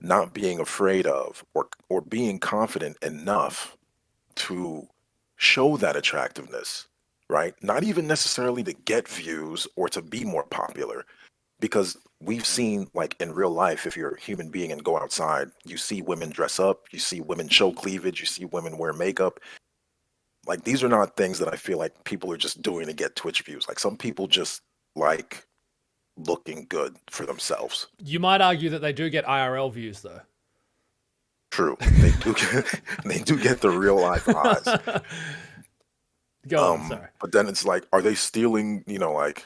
not being afraid of or being confident enough to show that attractiveness, right? Not even necessarily to get views or to be more popular, because we've seen like in real life, if you're a human being and go outside, you see women dress up, you see women show cleavage, you see women wear makeup. Like these are not things that I feel like people are just doing to get Twitch views. Like some people just like looking good for themselves. You might argue that they do get IRL views though. True, they do get they do get the real life eyes. Go on, sorry. But then it's like, are they stealing? You know, like,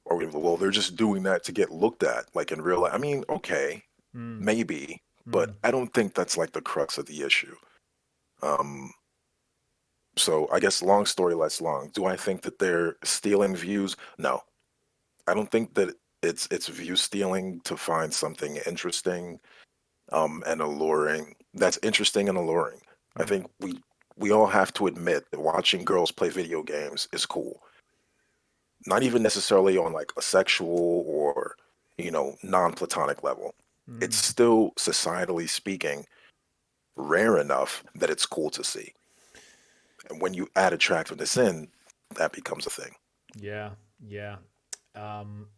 well, they're just doing that to get looked at, like in real life. I mean, okay, Mm. maybe, but Mm. I don't think that's like the crux of the issue. Um, so I guess long story less long. Do I think that they're stealing views? No, I don't think that it's view stealing to find something interesting, and alluring. That's interesting and alluring. I Mm. think we all have to admit that watching girls play video games is cool. Not even necessarily on like a sexual or, you know, non-platonic level. It's Mm. still, societally speaking, rare enough that it's cool to see. And when you add attractiveness in, that becomes a thing. Yeah, yeah. Um,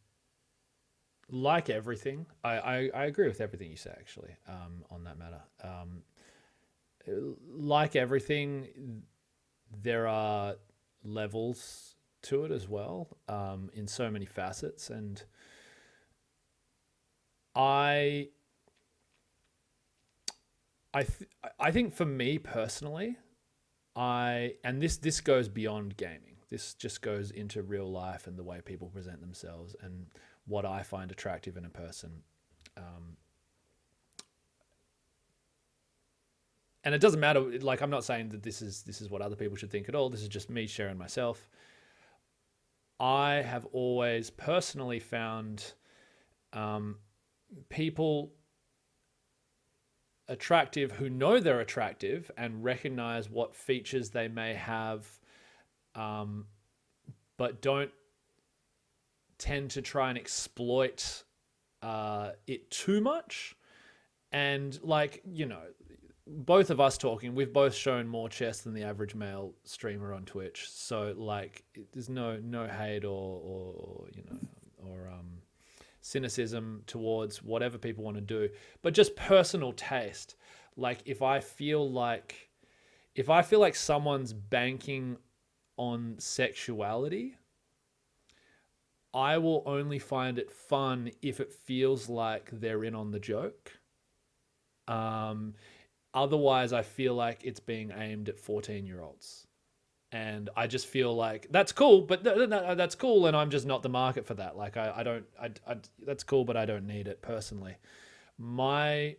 like everything, I agree with everything you say actually, on that matter. Like everything, there are levels to it as well, in so many facets. And I, I think for me personally, and this goes beyond gaming. This just goes into real life and the way people present themselves and what I find attractive in a person. Um, and it doesn't matter. Like I'm not saying that this is what other people should think at all. This is just me sharing myself. I have always personally found, um, people attractive who know they're attractive and recognize what features they may have, um, but don't tend to try and exploit, it too much. And like, both of us talking, we've both shown more chest than the average male streamer on Twitch. So like, there's no hate or cynicism towards whatever people want to do, but just personal taste. Like if I feel like someone's banking on sexuality, I will only find it fun if it feels like they're in on the joke. Um, Otherwise, I feel like it's being aimed at 14-year-olds. And I just feel like that's cool, but that's cool, and I'm just not the market for that. Like I don't, that's cool, but I don't need it personally. My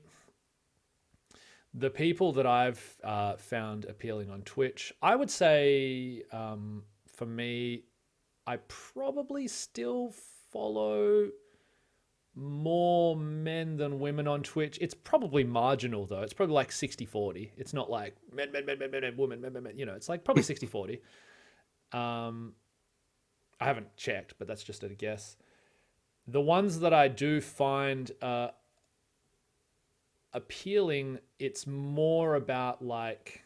The people that I've, found appealing on Twitch, I would say, for me, I probably still follow more men than women on Twitch. It's probably marginal though. It's probably like 60-40. It's not like men, men, men, men, men, men, women, men, men, men. It's like probably 60-40. Um, I haven't checked, but that's just a guess. The ones that I do find, appealing, it's more about like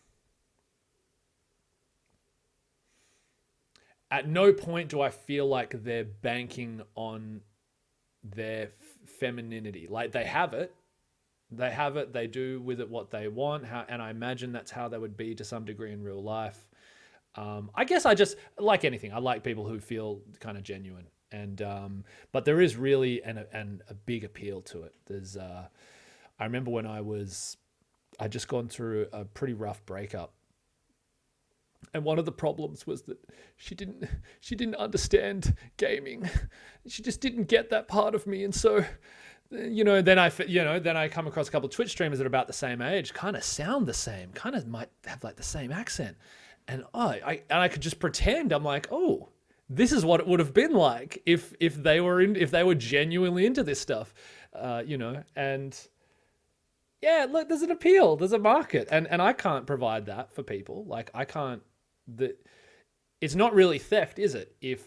at no point do I feel like they're banking on their femininity. Like they have it. They do with it what they want. And I imagine that's how they would be to some degree in real life. I guess I just like anything. I like people who feel kind of genuine, and but there is really a big appeal to it. There's I remember when I just gone through a pretty rough breakup, and one of the problems was that she didn't understand gaming. She just didn't get that part of me, and so then I come across a couple of Twitch streamers that are about the same age, kind of sound the same, kind of might have like the same accent. And I could just pretend I'm like, oh, this is what it would have been like if they were genuinely into this stuff, and yeah, look, there's an appeal, there's a market, and I can't provide that for people. Like I can't. It's not really theft, is it? If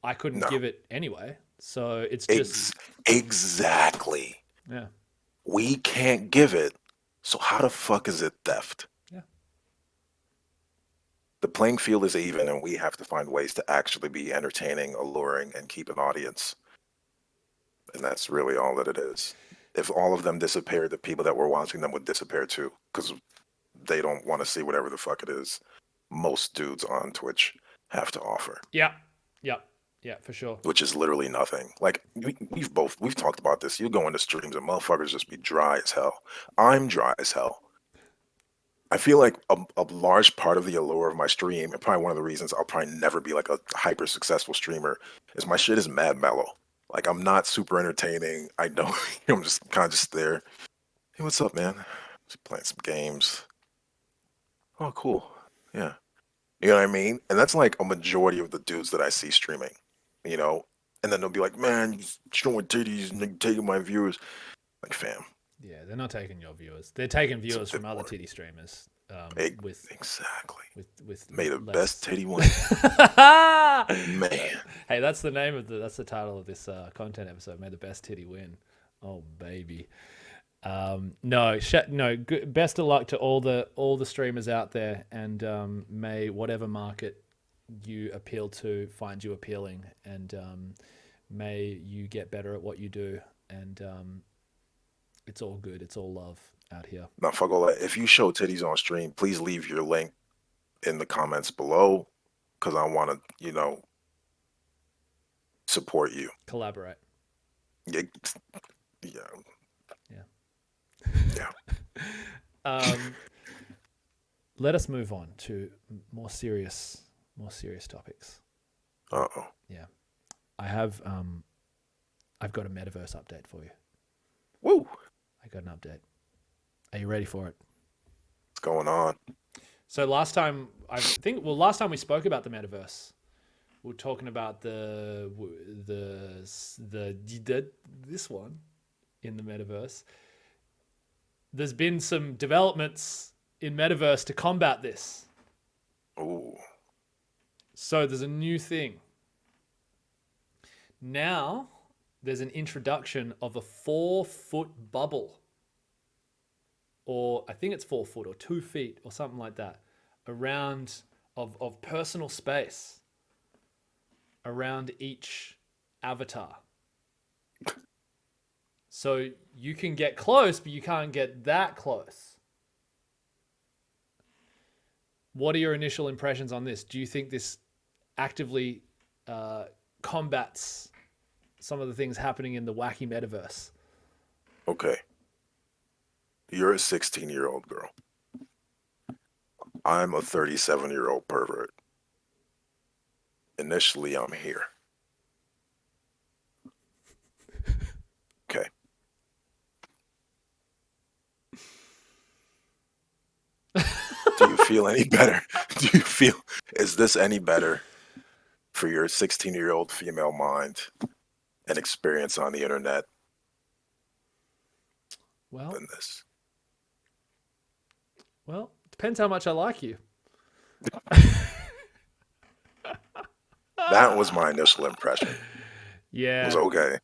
I couldn't give it anyway, so it's just exactly. Yeah, we can't give it, so how the fuck is it theft? The playing field is even, and we have to find ways to actually be entertaining, alluring, and keep an audience. And that's really all that it is. If all of them disappeared, the people that were watching them would disappear too, because they don't want to see whatever the fuck it is most dudes on Twitch have to offer. Yeah, for sure. Which is literally nothing. Like, we've talked about this. You go into streams and motherfuckers just be dry as hell. I'm dry as hell. I feel like a large part of the allure of my stream, and probably one of the reasons I'll probably never be like a hyper successful streamer, is my shit is mad mellow. Like I'm not super entertaining. I don't. I'm just kind of just there. Hey, what's up, man? Just playing some games. Oh, cool. Yeah. You know what I mean? And that's like a majority of the dudes that I see streaming. And then they'll be like, "Man, you're showing titties and taking my viewers." Like, fam. Yeah, they're not taking your viewers. They're taking viewers from other titty streamers. Exactly. With May the best titty win. Man. Hey, that's the title of this content episode. May the best titty win. Oh baby. Best of luck to all the streamers out there, and may whatever market you appeal to find you appealing, and may you get better at what you do, and it's all good. It's all love out here. Now, fuck all that. If you show titties on stream, please leave your link in the comments below, because I want to, support you. Collaborate. Yeah. Let us move on to more serious topics. Uh-oh. Yeah. I've got a metaverse update for you. Woo! I got an update. Are you ready for it? What's going on? So last time we spoke about the metaverse, we were talking about this one in the metaverse. There's been some developments in metaverse to combat this. Ooh. So there's a new thing. Now there's an introduction of a 4-foot bubble. Or I think it's 4 foot or 2 feet or something like that, around of personal space around each avatar. So you can get close, but you can't get that close. What are your initial impressions on this? Do you think this actively combats some of the things happening in the wacky metaverse? Okay. You're a 16-year-old girl. I'm a 37-year-old pervert. Initially, I'm here. Okay. Do you feel any better? Is this any better for your 16-year-old female mind and experience on the internet than this? Well, depends how much I like you. That was my initial impression. Yeah. It was okay.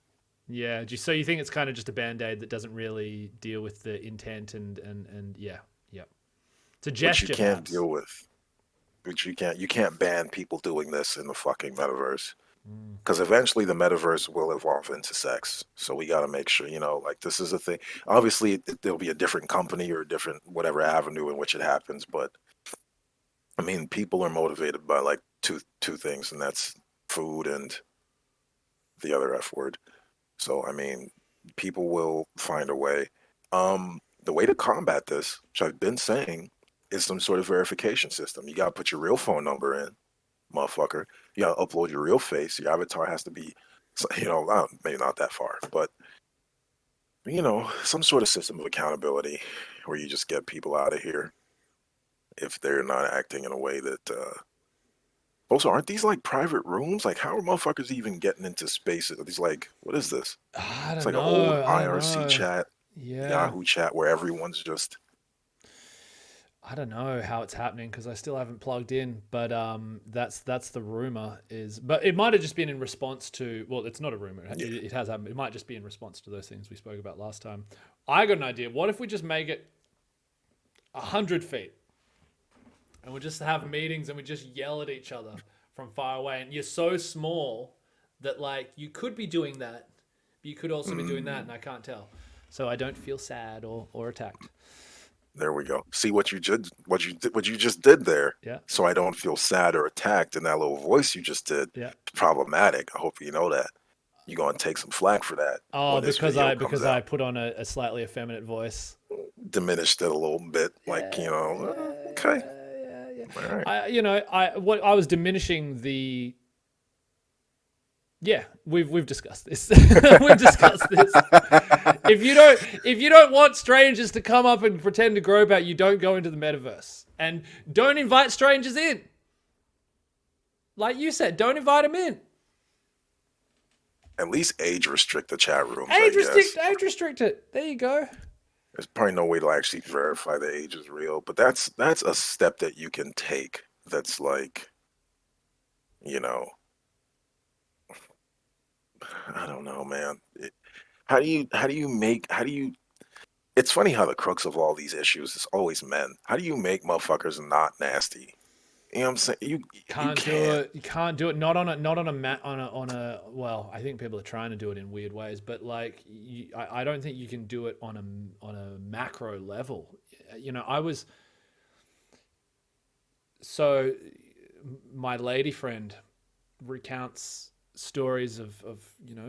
Yeah. So you think it's kind of just a Band-Aid that doesn't really deal with the intent and yeah. It's a gesture. What you can't deal with But you can't ban people doing this in the fucking metaverse. Mm. Because eventually the metaverse will evolve into sex. So we got to make sure, like this is a thing. Obviously, there'll be a different company or a different whatever avenue in which it happens. But I mean, people are motivated by like two things, and that's food and the other F word. So I mean, people will find a way. The way to combat this, which I've been saying, is some sort of verification system. You got to put your real phone number in, motherfucker. You gotta upload your real face. Your avatar has to be, maybe not that far, but some sort of system of accountability where you just get people out of here if they're not acting in a way that. Also, aren't these like private rooms? Like, how are motherfuckers even getting into spaces? Are these like, what is this? I It's don't like an old know. I don't IRC know. chat, Yeah. Yahoo chat, where everyone's just. I don't know how it's happening because I still haven't plugged in, but that's the rumor is. But it might have just been in response to. Well, it's not a rumor. Yeah. It has happened. It might just be in response to those things we spoke about last time. I got an idea. What if we just make it 100 feet, and we just have meetings and we just yell at each other from far away, and you're so small that like you could be doing that, but you could also be doing that, and I can't tell, so I don't feel sad or attacked. There we go. See what you just did there. Yeah, So I don't feel sad or attacked. And that little voice you just did, yeah. problematic. I hope you know that. You're gonna take some flack for that Oh, when this video comes because I out. put on a slightly effeminate voice. Diminished it a little bit, like okay, Yeah. all right. I was diminishing the. Yeah, we've discussed this. We've discussed this. If you don't want strangers to come up and pretend to grow about you, don't go into the metaverse and don't invite strangers in. Like you said, don't invite them in. At least age restrict the chat rooms, I guess. Age restrict it. There you go. There's probably no way to actually verify the age is real, but that's a step that you can take. That's like, you know, I don't know, man. How do you it's funny how the crux of all these issues is always men. How do you make motherfuckers not nasty? You know what I'm saying? You Can't do can't. it. You can't do it. Not on a. Well, I think people are trying to do it in weird ways, but like, I don't think you can do it on a macro level. I was so my lady friend recounts stories of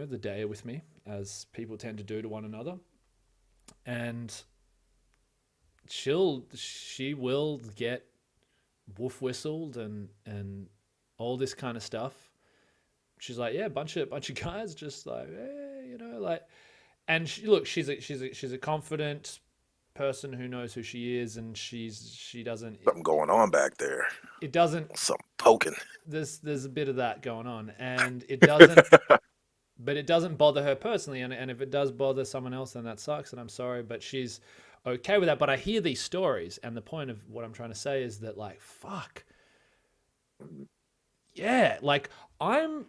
the day with me, as people tend to do to one another, and she will get wolf whistled and all this kind of stuff. She's like, yeah, bunch of guys just like, hey, like, and she's a confident person who knows who she is, and she doesn't Something going on back there. it doesn't Something poking. there's a bit of that going on, and it doesn't bother her personally, and if it does bother someone else, then that sucks, and I'm sorry, but she's okay with that. But I hear these stories, and the point of what I'm trying to say is that, like, fuck, yeah, like, I'm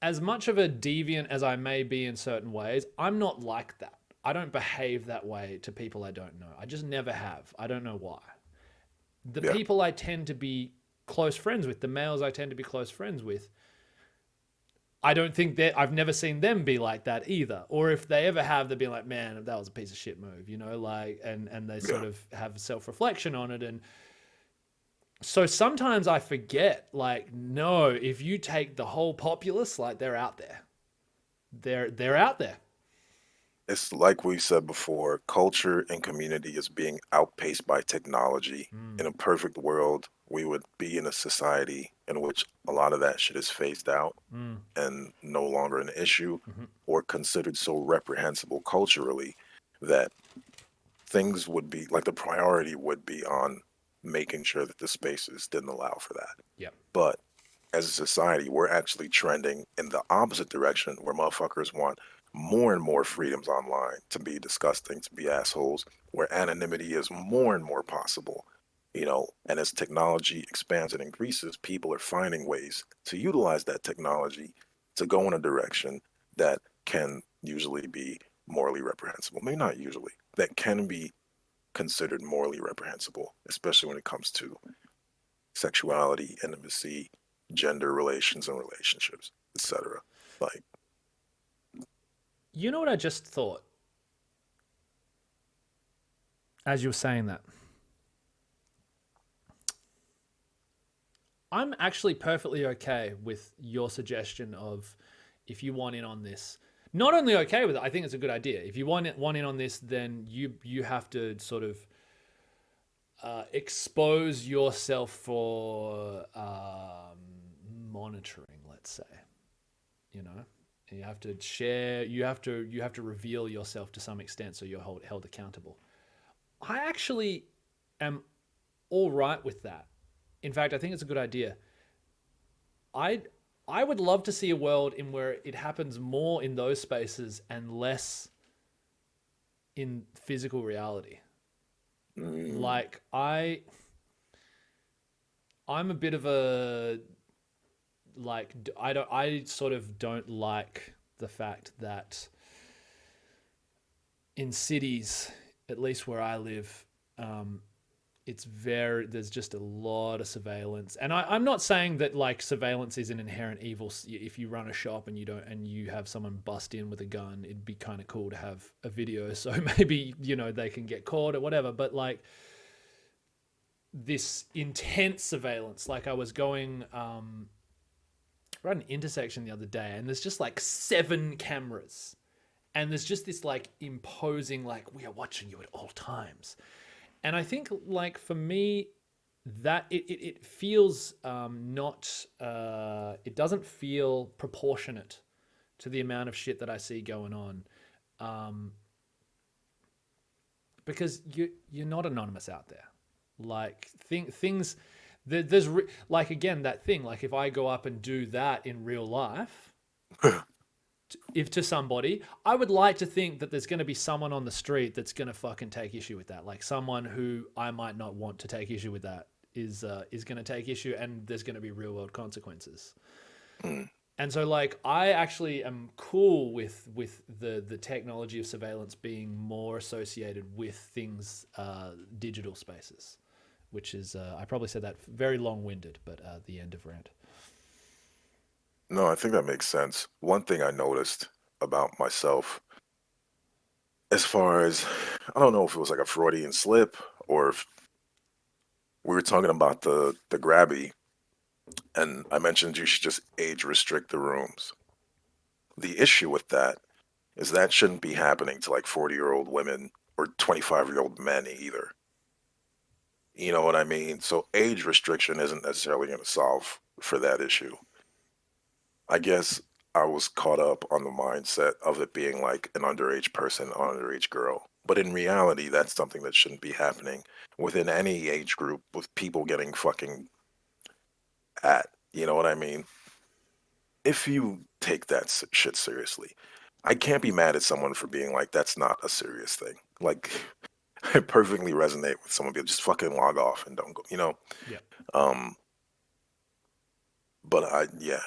as much of a deviant as I may be in certain ways, I'm not like that. I don't behave that way to people I don't know. I just never have. I don't know why. The Yeah. people I tend to be close friends with, the males I tend to be close friends with, I don't think that I've never seen them be like that either. Or if they ever have, they'd be like, man, that was a piece of shit move, like, and they sort Yeah. of have self-reflection on it. And so sometimes I forget, like, no, if you take the whole populace, like, they're out there. They're out there. It's like we said before, culture and community is being outpaced by technology. Mm, In a perfect world, we would be in a society in which a lot of that shit is phased out mm, and no longer an issue mhm. or considered so reprehensible culturally that things would be like the priority would be on making sure that the spaces didn't allow for that. Yep. But as a society, we're actually trending in the opposite direction where motherfuckers want more and more freedoms online to be disgusting, to be assholes, where anonymity is more and more possible. And as technology expands and increases, people are finding ways to utilize that technology to go in a direction that can usually be morally reprehensible. Maybe not usually, that can be considered morally reprehensible, especially when it comes to sexuality, intimacy, gender relations and relationships, etc. Like, You know what I just thought as you were saying that? I'm actually perfectly okay with your suggestion of if you want in on this. Not only okay with it, I think it's a good idea. If you want in on this, then you have to sort of expose yourself for monitoring. Let's say, you know, you have to share. You have to reveal yourself to some extent, so you're held accountable. I actually am all right with that. In fact, I think it's a good idea. I I would love to see a world in where it happens more in those spaces and less in physical reality. mm, Like I'm a bit of a like I sort of don't like the fact that in cities, at least where I live, um, it's very there's just a lot of surveillance, and I'm not saying that like surveillance is an inherent evil. If you run a shop and you have someone bust in with a gun, it'd be kind of cool to have a video so maybe they can get caught or whatever. But like this intense surveillance, like I was going around an intersection the other day, and there's just like 7 cameras, and there's just this like imposing like we are watching you at all times. And I think like for me that it feels not it doesn't feel proportionate to the amount of shit that I see going on, um, because you're not anonymous out there. Like things there's like again that thing like if I go up and do that in real life, if to somebody, I would like to think that there's going to be someone on the street that's going to fucking take issue with that. Like someone who I might not want to take issue with that is going to take issue, and there's going to be real world consequences. mm. And so, like, I actually am cool with the technology of surveillance being more associated with things, digital spaces, which is I probably said that very long winded, but the end of rant. No, I think that makes sense. One thing I noticed about myself, as far as I don't know if it was like a Freudian slip or if we were talking about the grabby, and I mentioned you should just age restrict the rooms. The issue with that is that shouldn't be happening to like 40-year-old women or 25-year-old men either. You know what I mean? So age restriction isn't necessarily going to solve for that issue. I guess I was caught up on the mindset of it being like an underage person, underage girl. But in reality, that's something that shouldn't be happening within any age group with people getting fucking at. You know what I mean? If you take that shit seriously, I can't be mad at someone for being like, that's not a serious thing. Like, I perfectly resonate with someone being just fucking log off and don't go, you know? Yeah. Um, but yeah,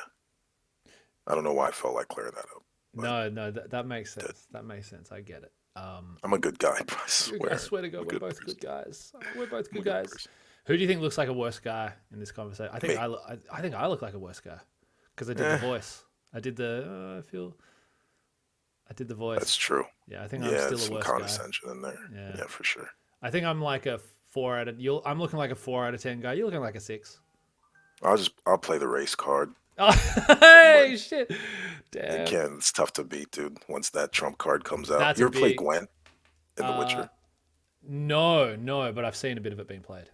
I don't know why I felt like clearing that up, but No, no, that makes did. sense. That makes sense. I get it. I'm a good guy, I I swear. swear to I'm a God, we're good both person. good guys. We're both I'm good a good guys. person. Who do you think looks like a worse guy in this conversation? I think Me. I think I look like a worse guy because I did the Eh, voice. I did the I did the that's voice. true. Yeah, I think I'm Yeah, still there's a some worse guy. condescension in there. Yeah, Yeah, for sure. I think I'm like a 4 out of. I'm looking like a 4 out of 10 guy. You're looking like a 6. I'll play the race card, Oh, but hey, shit! Damn, again, it's tough to beat, dude. Once that trump card comes out, that's you a ever play big. Gwent in The Uh, Witcher? no, no, but I've seen a bit of it being played.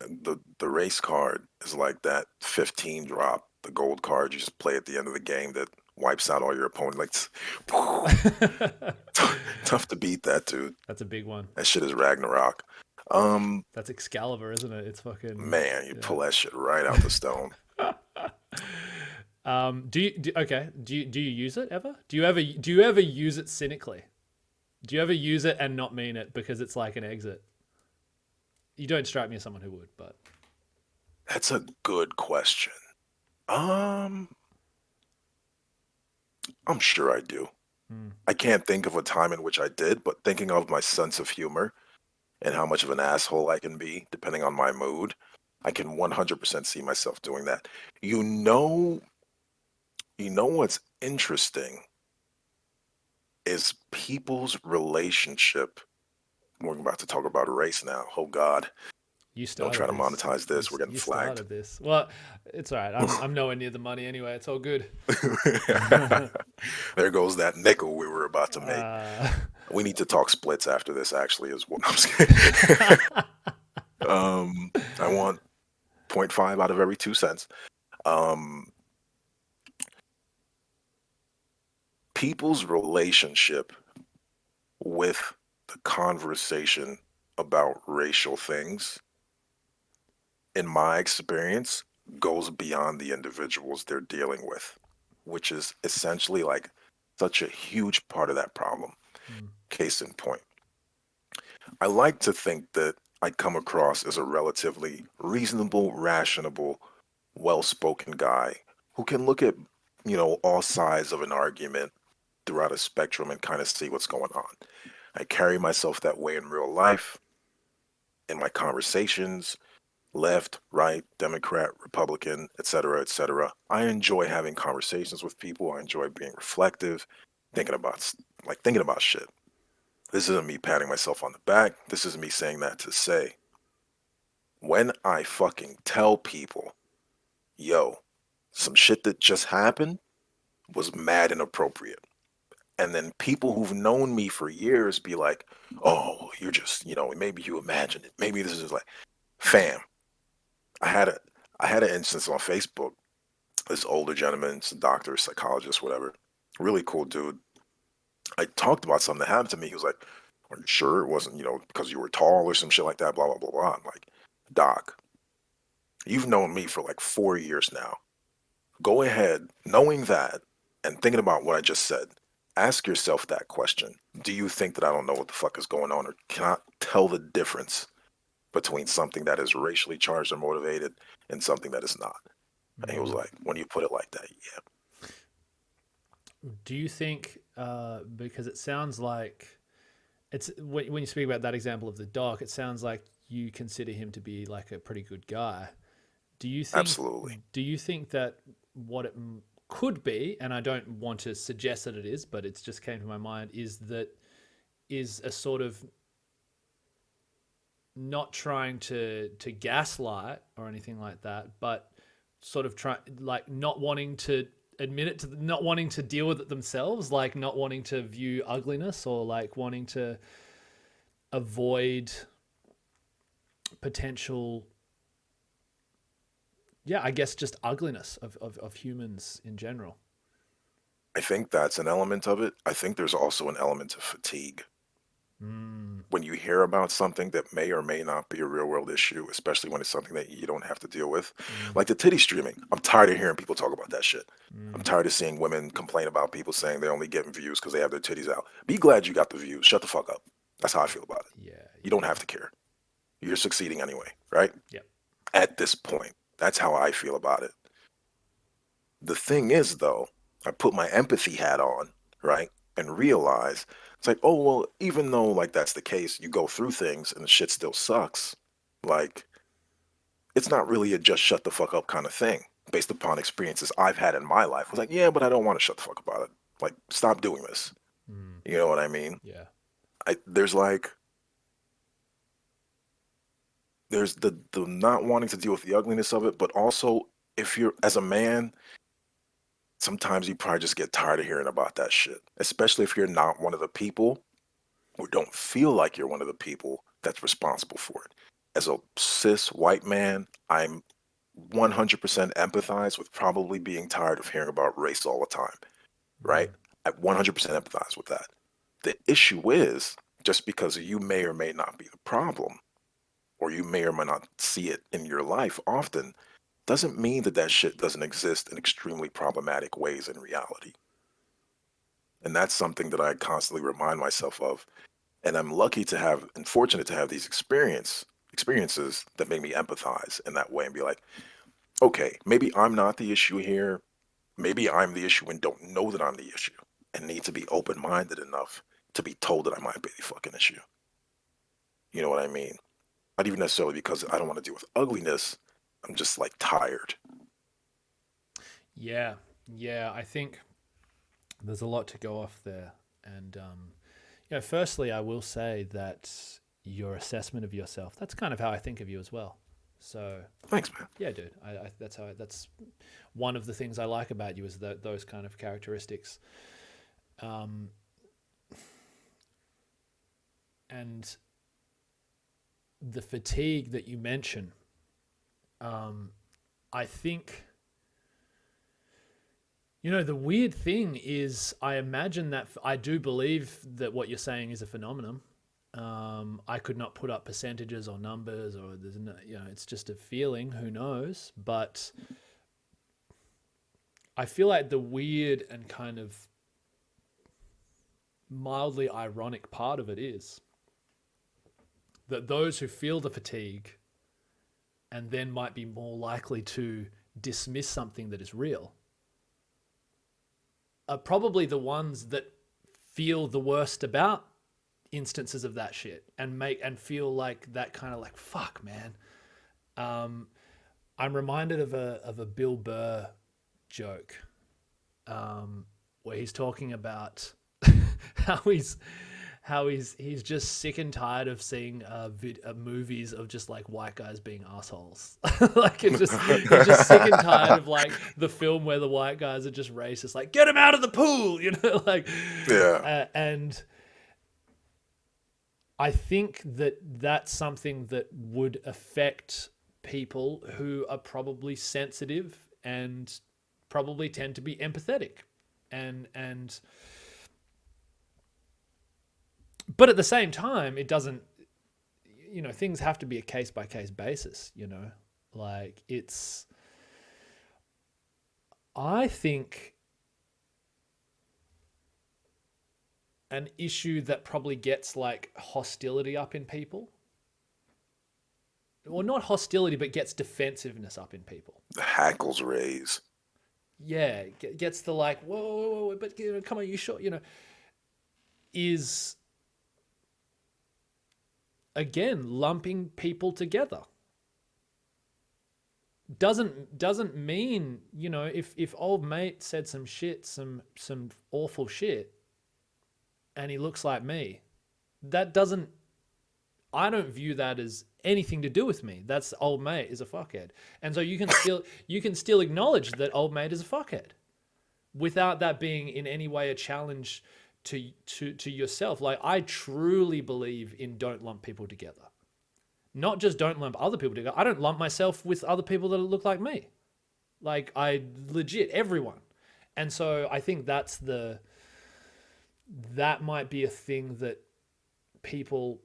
And the race card is like that 15 drop, the gold card you just play at the end of the game that wipes out all your opponents. Like, tough to beat that, dude. That's a big one. That shit is Ragnarok. Um, That's Excalibur, isn't it? It's fucking Man, you yeah. pull that shit right out the stone. Okay? Do you use it ever? Do you ever use it cynically? Do you ever use it and not mean it because it's like an exit? You don't strike me as someone who would, but That's a good question. Um, I'm sure I do. hmm. I can't think of a time in which I did, but thinking of my sense of humor and how much of an asshole I can be depending on my mood, I can 100% see myself doing that. You know, you know what's interesting is people's relationship. We're about to talk about race now. Oh God, You don't try started to this. monetize this. We're getting You flagged. started this. Well, it's all right. I'm nowhere near the money anyway. It's all good. There goes that nickel we were about to make. uh, We need to talk splits after this, actually, as well. I'm just kidding. I want point 0.5 out of every 2 cents. Um, people's relationship with the conversation about racial things, in my experience, goes beyond the individuals they're dealing with, which is essentially like such a huge part of that problem. mm, Case in point, I like to think that I come across as a relatively reasonable, rational, well spoken guy who can look at, all sides of an argument throughout a spectrum and kind of see what's going on. I carry myself that way in real life, in my conversations, left, right, Democrat, Republican, etc., etc. I enjoy having conversations with people. I enjoy being reflective, thinking about thinking about shit. This isn't me patting myself on the back. This is me saying that to say, when I fucking tell people, yo, some shit that just happened was mad inappropriate. And then people who've known me for years be like, oh, you're just, maybe you imagine it. Maybe this is like, fam, I had a I had an instance on Facebook. This older gentleman, it's a doctor, psychologist, whatever. Really cool dude. I talked about something that happened to me. He was like, are you sure it wasn't, because you were tall or some shit like that, blah, blah, blah, blah. I'm like, Doc, you've known me for like 4 years now. Go ahead, knowing that and thinking about what I just said, ask yourself that question. Do you think that I don't know what the fuck is going on or cannot tell the difference between something that is racially charged or motivated and something that is not? And he was mm. like, when you put it like that, yeah, Do you think, because it sounds like it's when you speak about that example of the doc, it sounds like you consider him to be like a pretty good guy. Do you think absolutely. do you think that what it could be, and I don't want to suggest that it is, but it's just came to my mind, is a sort of not trying to gaslight or anything like that, but sort of try like not wanting to admit it to not wanting to deal with it themselves, like not wanting to view ugliness or like wanting to avoid potential, yeah, I guess just ugliness of humans in general. I think that's an element of it. I think there's also an element of fatigue. Mm, When you hear about something that may or may not be a real world issue, especially when it's something that you don't have to deal with, mm, like the titty streaming, I'm tired of hearing people talk about that shit. I'm mm, tired of seeing women complain about people saying they're only getting views because they have their titties out. Be glad you got the views. Shut the fuck up. That's how I feel about it. yeah, You yeah, don't have to care. You're succeeding anyway, right? yeah. At this point, that's how I feel about it. The thing is, though, I put my empathy hat on, right? And realize it's like, oh, well, even though like that's the case, you go through things and the shit still sucks. Like, it's not really a just shut the fuck up kind of thing based upon experiences I've had in my life. I was like, yeah, but I don't want to shut the fuck about it. Like, stop doing this. Mm, You know what I mean? yeah. There's like, there's the not wanting to deal with the ugliness of it, but also if you're as a man, sometimes you probably just get tired of hearing about that shit, especially if you're not one of the people or don't feel like you're one of the people that's responsible for it. As a cis white man, I'm 100% empathize with probably being tired of hearing about race all the time, right? Mm, I 100% empathize with that. The issue is just because you may or may not be the problem, or you may or may not see it in your life often, doesn't mean that that shit doesn't exist in extremely problematic ways in reality. And that's something that I constantly remind myself of. And I'm lucky to have and fortunate to have these experiences that make me empathize in that way and be like, okay, maybe I'm not the issue here. Maybe I'm the issue and don't know that I'm the issue and need to be open minded enough to be told that I might be the fucking issue. You know what I mean? Not even necessarily because I don't want to deal with ugliness, I'm just like tired. Yeah, yeah. I think there's a lot to go off there, and firstly, I will say that your assessment of yourself—that's kind of how I think of you as well. So Thanks, man. yeah, dude, that's one of the things I like about you is that those kind of characteristics. Um, and the fatigue that you mention, I think, the weird thing is I imagine that I do believe that what you're saying is a phenomenon. I could not put up percentages or numbers, or there's no, it's just a feeling, who knows? But I feel like the weird and kind of mildly ironic part of it is that those who feel the fatigue and then might be more likely to dismiss something that is real are probably the ones that feel the worst about instances of that shit and feel like that kind of like, fuck, man. I'm reminded of a Bill Burr joke, where he's talking about how he's just sick and tired of seeing movies of just like white guys being assholes. Like he's just sick and tired of like the film where the white guys are just racist, like get him out of the pool, like Yeah. and I think that that's something that would affect people who are probably sensitive and probably tend to be empathetic and but at the same time it doesn't, things have to be a case by case basis, like I think an issue that probably gets like hostility up in people, or not hostility, but gets defensiveness up in people. The hackles raise. Yeah, gets the like, whoa, whoa, whoa, but come on, you sure, is again lumping people together. Doesn't mean, if old mate said some shit, some awful shit, and he looks like me, that doesn't, I don't view that as anything to do with me. That's old mate is a fuckhead. And so you can still acknowledge that old mate is a fuckhead without that being in any way a challenge to yourself. Like I truly believe in don't lump people together. Not just don't lump other people together. I don't lump myself with other people that look like me. Like I legit everyone. And so I think that might be a thing that people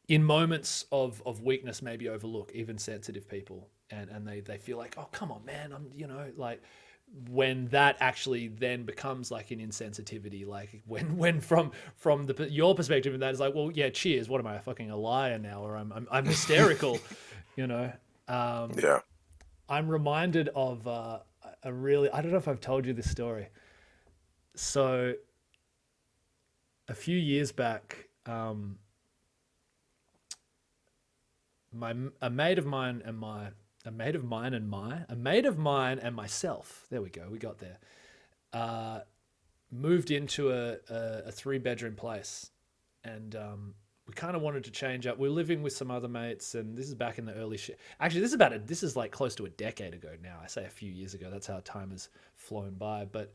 in moments of weakness maybe overlook, even sensitive people, and they feel like, oh come on man, I'm like when that actually then becomes like an insensitivity, like when from your perspective, and that is like, well yeah, cheers, what am I, fucking a liar now, or I'm hysterical. Yeah. I'm reminded of a really, I don't know if I've told you this story. So a few years back, a mate of mine and myself, there we go, we got there, moved into a 3-bedroom place, and we kind of wanted to change up. We were living with some other mates, and this is back in the early shit. Actually, this is like close to a decade ago now. I say a few years ago. That's how time has flown by. But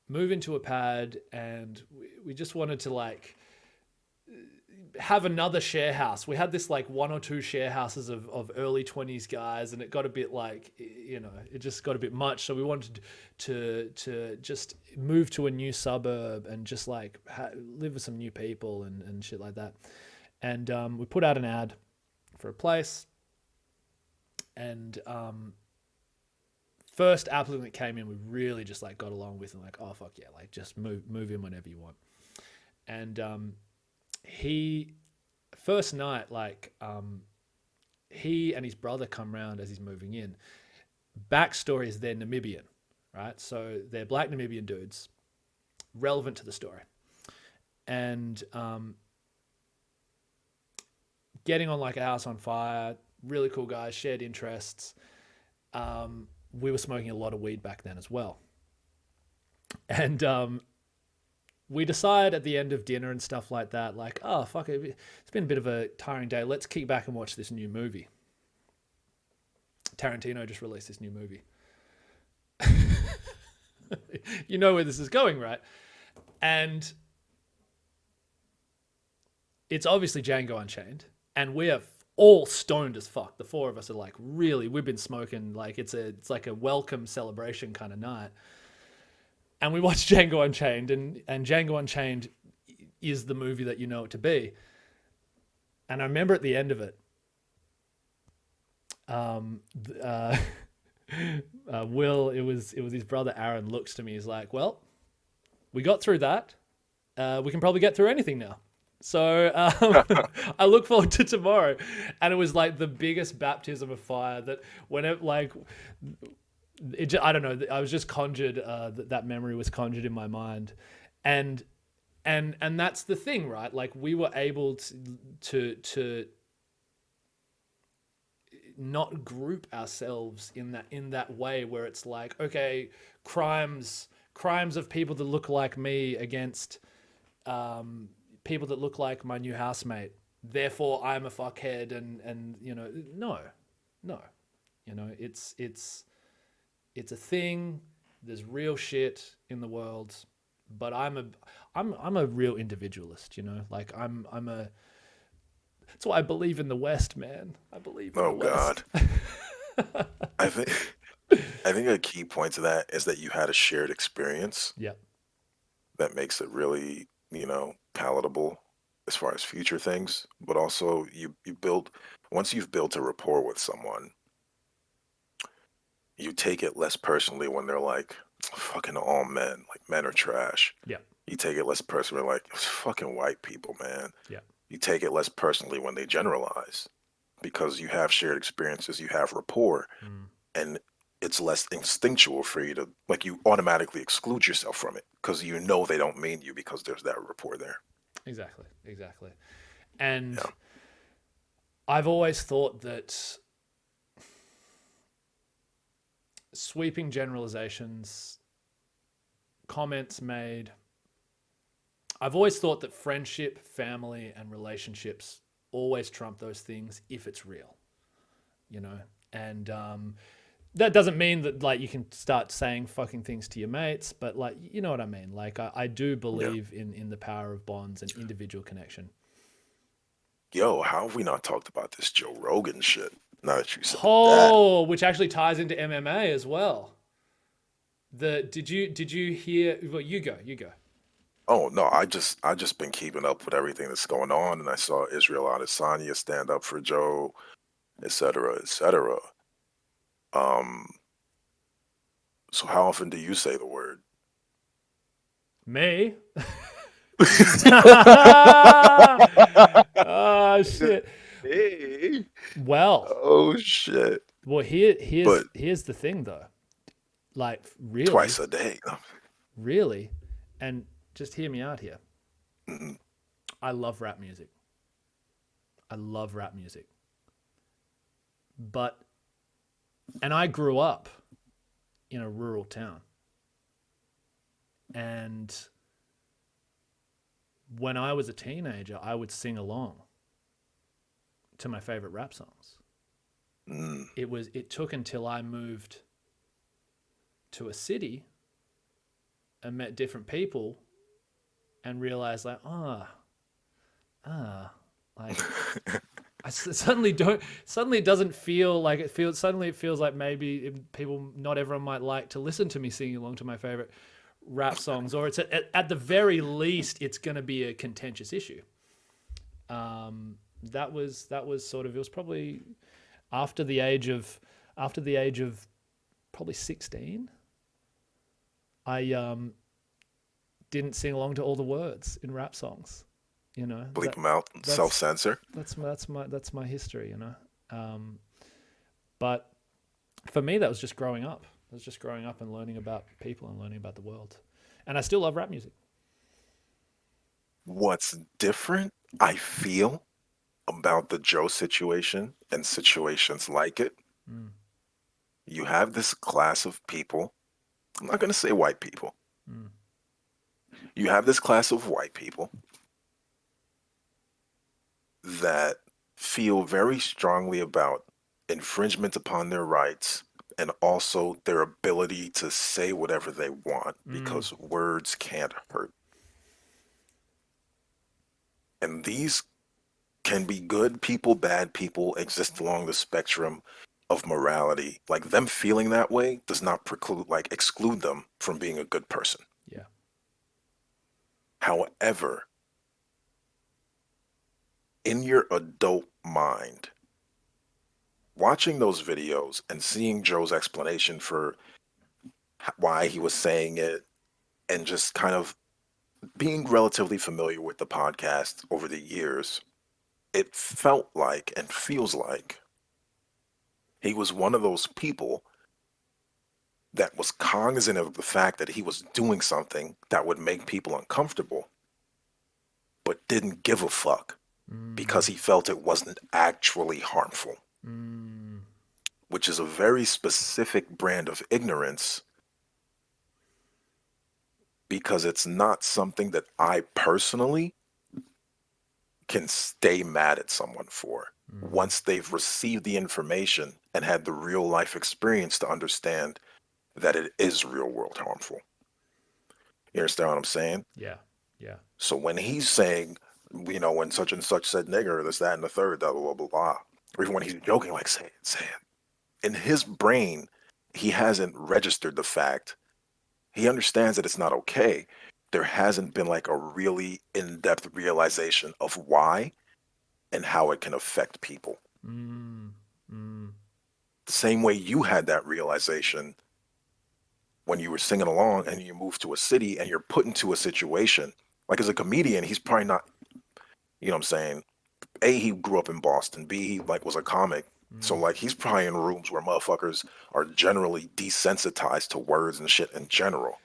move into a pad, and we just wanted to like have another share house. We had this like 1 or 2 share houses of early 20s guys, and it got a bit like, it just got a bit much. So we wanted to just move to a new suburb and just like live with some new people and shit like that. And we put out an ad for a place, and first applicant that came in, we really just like got along with, and like, oh fuck yeah, like just move in whenever you want. And he first night, like he and his brother come round as he's moving in. Backstory is they're Namibian, right? So they're black Namibian dudes, relevant to the story. And getting on like a house on fire. Really cool guys, shared interests. We were smoking a lot of weed back then as well, and we decide at the end of dinner and stuff like that, like, oh fuck it, it's been a bit of a tiring day. Let's kick back and watch this new movie. Tarantino just released this new movie. You know where this is going, right? And it's obviously Django Unchained, and we are all stoned as fuck. The four of us are like, really, we've been smoking, like it's like a welcome celebration kind of night. And we watched Django Unchained, and Django Unchained is the movie that you know it to be. And I remember at the end of it, Will, it was his brother Aaron, looks to me, he's like, well, we got through that. We can probably get through anything now. So I look forward to tomorrow. And it was like the biggest baptism of fire that whenever, like, I don't know, I was just conjured, that memory was conjured in my mind. And that's the thing, right? Like, we were able to not group ourselves in that way where it's like, okay, crimes of people that look like me against people that look like my new housemate, therefore I'm a fuckhead, and you know, no, you know, it's a thing. There's real shit in the world, but I'm a real individualist, you know, like I'm a. That's why I believe in the West, man. I believe in the Oh West. God. I think I think a key point to that is that you had a shared experience Yeah, that makes it really, palatable as far as future things, but also you build once you've built a rapport with someone, you take it less personally when they're like, fucking all men, like men are trash. yeah, You take it less personally like it's fucking white people, man. yeah, You take it less personally when they generalize because you have shared experiences, you have rapport, mm, and it's less instinctual for you to like you automatically exclude yourself from it because you know they don't mean you because there's that rapport there. exactly. And Yeah. I've always thought that sweeping generalizations, comments made, I've always thought that friendship, family, and relationships always trump those things if it's real, you know? And that doesn't mean that, like, you can start saying fucking things to your mates, but, like, you know what I mean? Like, I do Yeah. believe in the power of bonds and individual connection. Yo, how have we not talked about this Joe Rogan shit? Now that you said that. Oh, which actually ties into MMA as well. Did you hear? Well, you go. Oh no, I just been keeping up with everything that's going on, and I saw Israel Adesanya stand up for Joe, et cetera, et cetera. Um, so how often do you say the word? Me? Oh shit. Hey. Well, Oh shit. well here's But here's the thing though. Like, twice really, a day. really, and just hear me out here. Mhm. I love rap music. I love rap music. But and I grew up in a rural town. And when I was a teenager, I would sing along to my favorite rap songs. Mm. It took until I moved to a city and met different people and realized, like, like suddenly don't, suddenly it doesn't feel like it feels, suddenly it feels like maybe people, not everyone might like to listen to me singing along to my favorite rap songs, or it's at the very least, it's going to be a contentious issue. That was sort of, it was probably after the age of, probably 16, I didn't sing along to all the words in rap songs. You know, Bleep them out. Self that's censor. that's my history. You know, but for me, that was just growing up. It was just growing up and learning about people and learning about the world. And I still love rap music. What's different, I feel, about the Joe situation and situations like it. Mm, You have this class of people. I'm not going to say white people. mm, You have this class of white people that feel very strongly about infringement upon their rights and also their ability to say whatever they want mm, because words can't hurt. And these can be good people, bad people, exist along the spectrum of morality. Like them feeling that way does not preclude, like exclude them from being a good person. yeah. However, in your adult mind, watching those videos and seeing Joe's explanation for why he was saying it and just kind of being relatively familiar with the podcast over the years, it felt like and feels like he was one of those people that was cognizant of the fact that he was doing something that would make people uncomfortable, but didn't give a fuck because Mm, he felt it wasn't actually harmful, mm, which is a very specific brand of ignorance because it's not something that I personally can stay mad at someone for mm. once they've received the information and had the real life experience to understand that it is real world harmful. You understand what I'm saying? Yeah. Yeah. So when he's saying, when such and such said nigger, this, that, and the third, blah, blah, blah, blah, blah, or even when he's joking, like, say it. In his brain, he hasn't registered the fact. He understands that it's not okay. There hasn't been like a really in depth realization of why and how it can affect people. Mm, mm, The same way you had that realization when you were singing along and you move to a city and you're put into a situation. Like as a comedian, he's probably not, you know what I'm saying? A, he grew up in Boston. B, he like was a comic. So mm. like he's probably in rooms where motherfuckers are generally desensitized to words and shit in general.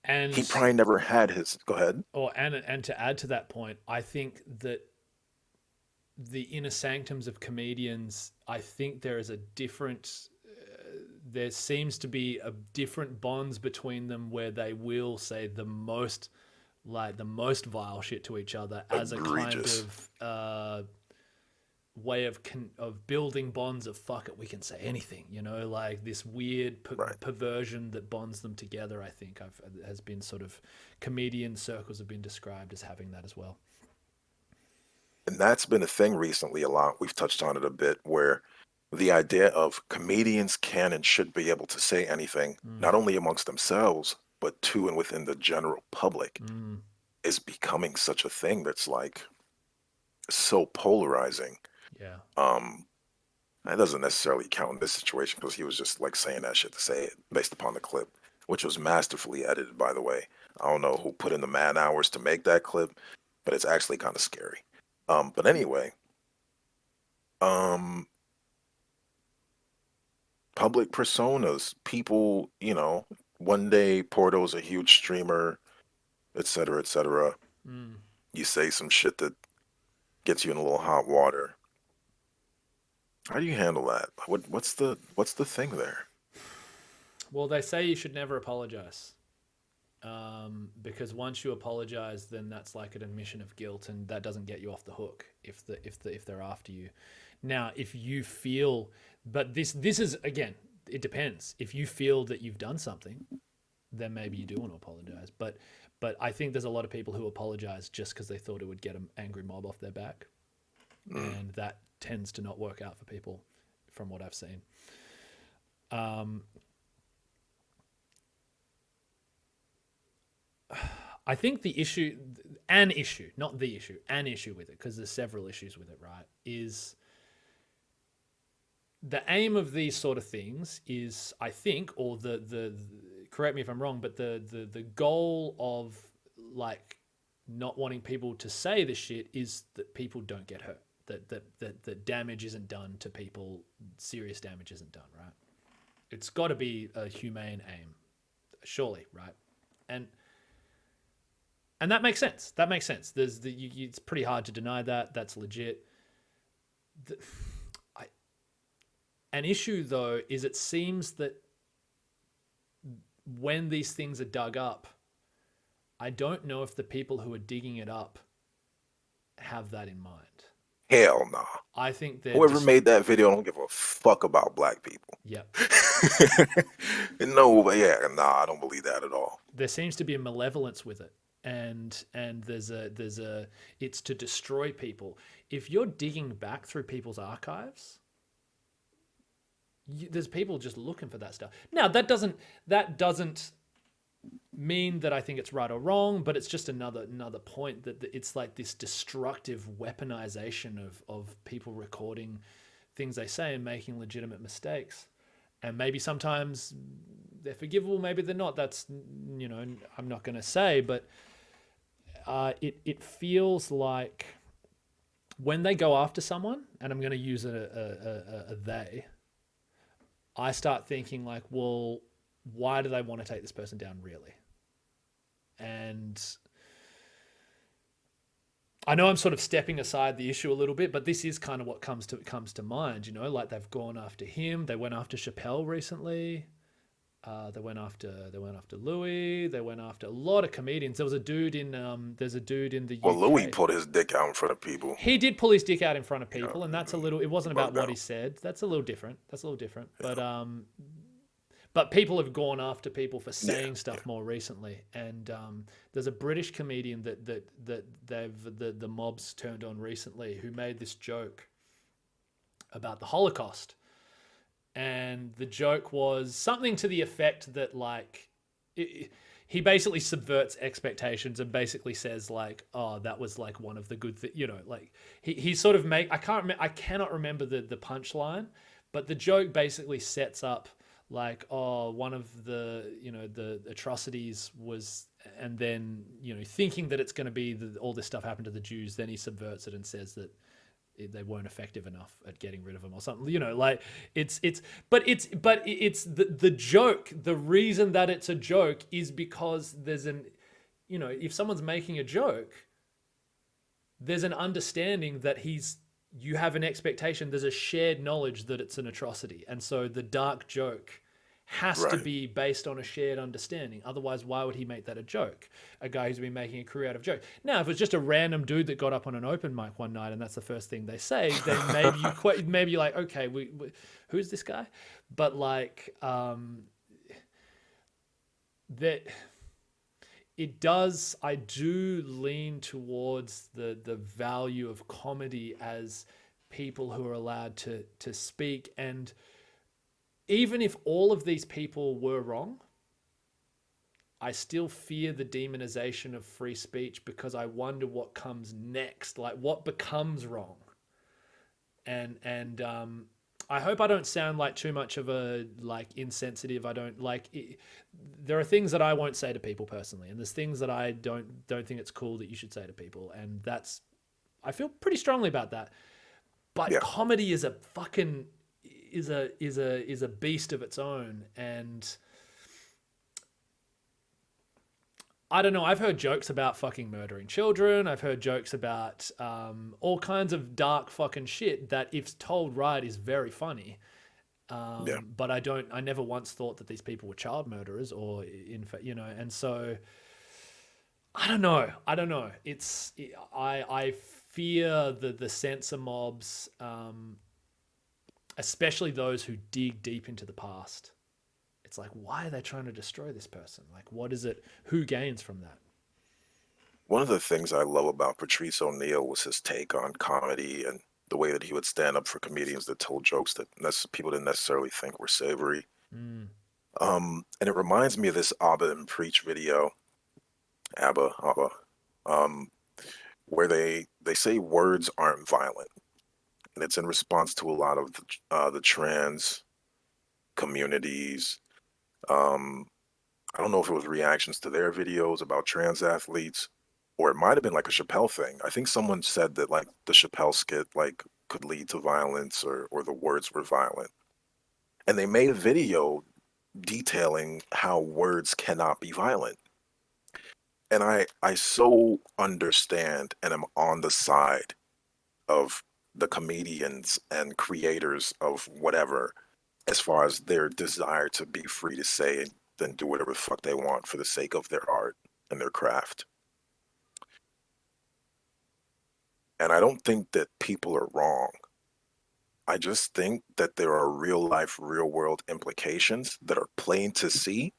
He And probably never had his go ahead. and to add to that point, I think that the inner sanctums of comedians, I think there is a different there seems to be a different bonds between them where they will say the most vile shit to each other as a kind Egregious. of way of building bonds of fuck it, we can say anything, like this weird Right. perversion that bonds them together. I think has been sort of comedian circles have been described as having that as well. And that's been a thing recently a lot. We've touched on it a bit where the idea of comedians can and should be able to say anything, Mm, not only amongst themselves, but to and within the general public, mm, is becoming such a thing that's like so polarizing. yeah. Um, that doesn't necessarily count in this situation because he was just like saying that shit to say it based upon the clip, which was masterfully edited, by the way. I don't know who put in the man hours to make that clip, but it's actually kind of scary. But anyway, um, public personas, people, one day Porto's a huge streamer, et cetera, et cetera. Mm. You say some shit that gets you in a little hot water. How do you handle that? What's the thing there? Well, they say you should never apologize, because once you apologize, then that's like an admission of guilt, and that doesn't get you off the hook if they're after you. Now, if you feel, but this is again, it depends. If you feel that you've done something, then maybe you do want to apologize. But I think there's a lot of people who apologize just because they thought it would get an angry mob off their back, Mm, and that tends to not work out for people, from what I've seen. Um, I think an issue with it, because there's several issues with it, right? Is the aim of these sort of things is, I think, or the correct me if I'm wrong, but the goal of like not wanting people to say the shit is that people don't get hurt, that damage isn't done to people, serious damage isn't done, right? It's got to be a humane aim, surely, right? And and that makes sense. That makes sense. It's pretty hard to deny that. That's legit. the, I, an issue though is it seems that when these things are dug up, I don't know if the people who are digging it up have that in mind. Hell nah. I think they're Whoever just made that video don't give a fuck about black people. yeah. No, but yeah, nah, I don't believe that at all. There seems to be a malevolence with it, and there's a it's to destroy people. If you're digging back through people's archives, there's people just looking for that stuff. Now that doesn't mean that I think it's right or wrong, but it's just another point that it's like this destructive weaponization of people recording things they say and making legitimate mistakes. And maybe sometimes they're forgivable, maybe they're not. That's I'm not going to say, but it feels like when they go after someone, and I'm going to use a they, I start thinking like, well, why do they want to take this person down really? And I know I'm sort of stepping aside the issue a little bit, but this is kind of what comes to mind. Like they've gone after him. They went after Chappelle recently. They went after Louis. They went after a lot of comedians. There was a dude in there's a dude in the Well, Louis UK. put his dick out in front of people. He did pull his dick out in front of Yeah, people, and that's a little. It wasn't about bugged what he out. said. That's a little different. Yeah, But people have gone after people for yeah, saying yeah. stuff more recently, and there's a British comedian the mobs turned on recently who made this joke about the Holocaust, and the joke was something to the effect that like he basically subverts expectations and basically says like, oh, that was like one of the good like he sort of I cannot remember the punchline, but the joke basically sets up like, oh, one of the atrocities was, and then thinking that it's going to be all this stuff happened to the Jews, then he subverts it and says that they weren't effective enough at getting rid of them or something. Like it's the joke. The reason that it's a joke is because there's if someone's making a joke, there's an understanding that you have an expectation, there's a shared knowledge that it's an atrocity. And so the dark joke has to Right. be based on a shared understanding. Otherwise, why would he make that a joke? A guy who's been making a career out of joke. Now, if it's just a random dude that got up on an open mic one night and that's the first thing they say, then maybe you're like, okay, who's this guy? But like, that I do lean towards the value of comedy as people who are allowed to speak. And even if all of these people were wrong, I still fear the demonization of free speech because I wonder what comes next, like what becomes wrong. And I hope I don't sound like too much of a like insensitive. I don't like it. There are things that I won't say to people personally, and there's things that I don't think it's cool that you should say to people, and that's I feel pretty strongly about that. But Yeah. comedy is a fucking is a beast of its own, and I don't know. I've heard jokes about fucking murdering children. I've heard jokes about all kinds of dark fucking shit that, if told right, is very funny. Yeah. But I never once thought that these people were child murderers or in fact, and so I don't know. I fear the censor mobs, especially those who dig deep into the past. It's like, why are they trying to destroy this person? Like, what is it? Who gains from that? One of the things I love about Patrice O'Neal was his take on comedy and the way that he would stand up for comedians that told jokes that people didn't necessarily think were savory. Mm. And it reminds me of this Abba and Preach video, Abba, um, where they say words aren't violent, and it's in response to a lot of the trans communities. Um, I don't know if it was reactions to their videos about trans athletes, or it might have been like a Chappelle thing. I think someone said that like the Chappelle skit like could lead to violence, or the words were violent. And they made a video detailing how words cannot be violent. And I so understand and am on the side of the comedians and creators of whatever, as far as their desire to be free to say and do whatever the fuck they want for the sake of their art and their craft. And I don't think that people are wrong. I just think that there are real life, real world implications that are plain to see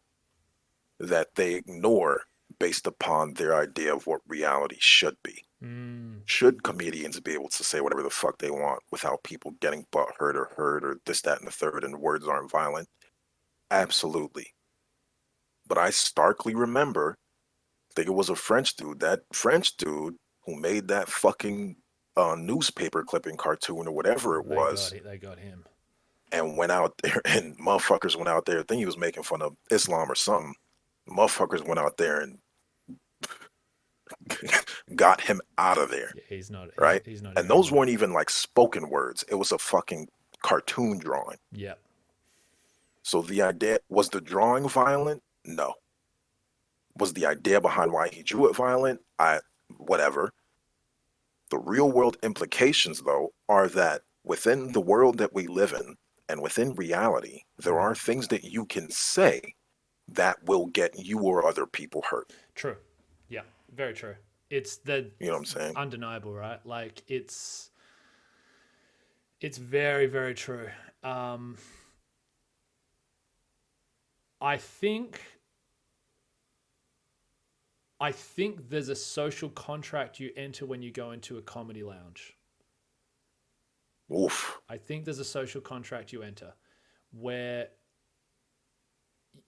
that they ignore based upon their idea of what reality should be. Mm, Should comedians be able to say whatever the fuck they want without people getting butt hurt or this, that, and the third, and words aren't violent? Absolutely. But I starkly remember, I think it was a French dude, that French dude who made that fucking newspaper clipping cartoon or whatever it was, they got him. and went out there, and motherfuckers went out there. I think he was making fun of Islam or something. Motherfuckers went out there and got him out of there, Yeah, he's not. right? He's not And even. those weren't even like spoken words. It was a fucking cartoon drawing. Yeah. So the idea was the drawing violent? No. Was the idea behind why he drew it violent? Whatever. The real world implications, though, are that within the world that we live in and within reality, there are things that you can say that will get you or other people hurt. True. Yeah. Very true. You know what I'm saying? Undeniable, right? Like it's very, very true. I think there's a social contract you enter when you go into a comedy lounge. Oof. I think there's a social contract you enter where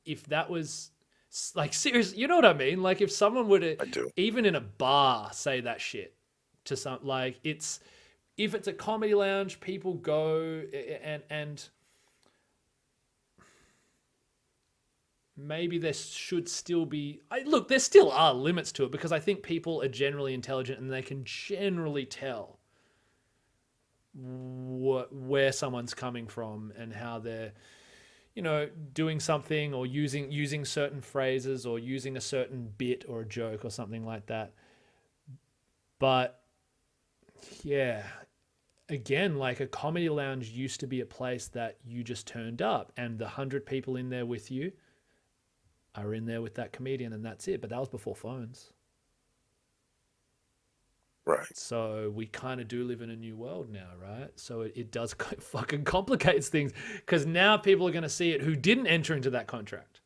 if that was like serious, you know what I mean? Like if someone would I do. even in a bar say that shit to some, like if it's a comedy lounge, people go and maybe there should still be. Look, there still are limits to it because I think people are generally intelligent and they can generally tell where someone's coming from and how they're, doing something or using certain phrases or using a certain bit or a joke or something like that. But yeah, again, like a comedy lounge used to be a place that you just turned up and the 100 people in there with you are in there with that comedian and that's it. But that was before phones. Right. So we kind of do live in a new world now, right? So it does fucking complicates things because now people are going to see it who didn't enter into that contract.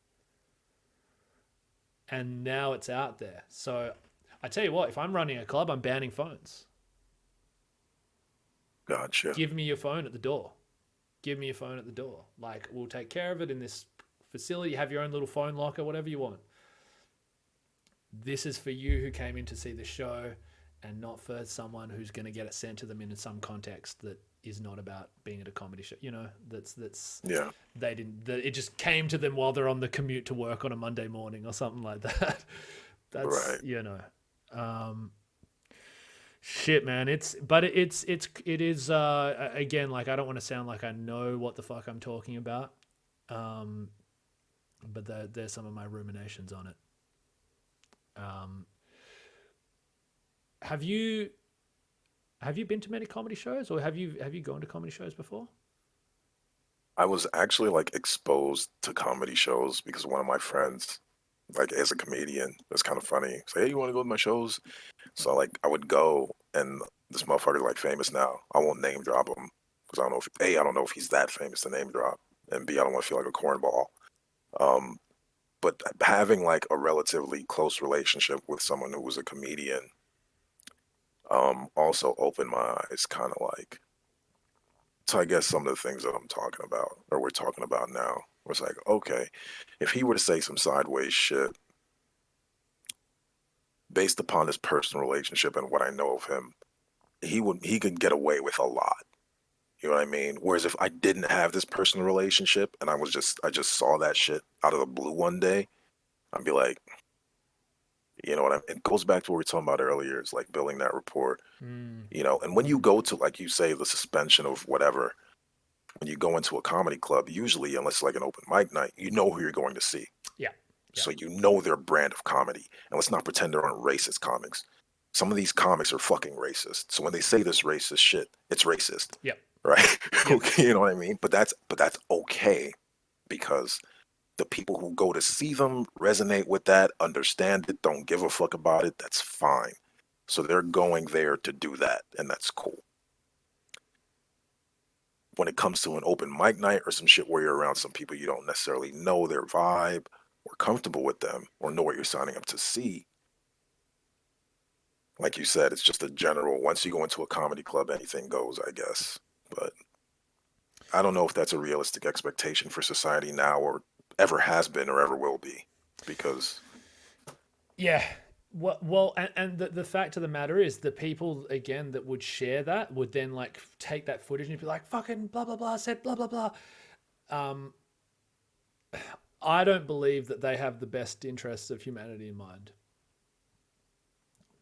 And now it's out there. So I tell you what, if I'm running a club, I'm banning phones. Gotcha. Give me your phone at the door. Give me your phone at the door. Like, we'll take care of it in this facility. You have your own little phone locker, whatever you want. This is for you who came in to see the show and not for someone who's going to get it sent to them in some context that is not about being at a comedy show. That's Yeah. They didn't. It just came to them while they're on the commute to work on a Monday morning or something like that. That's right. Shit, man. It is again, like I don't want to sound like I know what the fuck I'm talking about, but there's some of my ruminations on it. Have you been to many comedy shows, or have you gone to comedy shows before? I was actually like exposed to comedy shows because one of my friends, like as a comedian, it's kind of funny. Say, hey, you want to go to my shows? So like I would go, and this motherfucker's like famous now. I won't name drop him because I don't know if A, I don't know if he's that famous to name drop, and B, I don't want to feel like a cornball. Um, but having like a relatively close relationship with someone who was a comedian, also opened my eyes, kind of like to I guess some of the things that I'm talking about or we're talking about now. Was like, okay, if he were to say some sideways shit based upon his personal relationship and what I know of him, he could get away with a lot. You know what I mean? Whereas if I didn't have this personal relationship and I just saw that shit out of the blue one day, I'd be like, you know what I mean? It goes back to what we were talking about earlier. It's like building that rapport, Mm, and when you go to, like you say, the suspension of whatever, when you go into a comedy club, usually, unless it's like an open mic night, you know who you're going to see. yeah, yeah, So you know their brand of comedy. And let's not pretend there aren't racist comics. some of these comics are fucking racist. So when they say this racist shit, it's racist, Yep. right? Yep. You know what I mean? But that's okay because the people who go to see them resonate with that, understand it, don't give a fuck about it. That's fine. So they're going there to do that, and that's cool. When it comes to an open mic night or some shit where you're around some people you don't necessarily know their vibe or comfortable with them or know what you're signing up to see, like you said, it's just a general, once you go into a comedy club, anything goes, I guess. But I don't know if that's a realistic expectation for society now or ever has been or ever will be. Because Yeah. Well, and the fact of the matter is, the people again that would share that would then like take that footage and be like, "Fucking blah blah blah said blah blah blah." Um, I don't believe that they have the best interests of humanity in mind,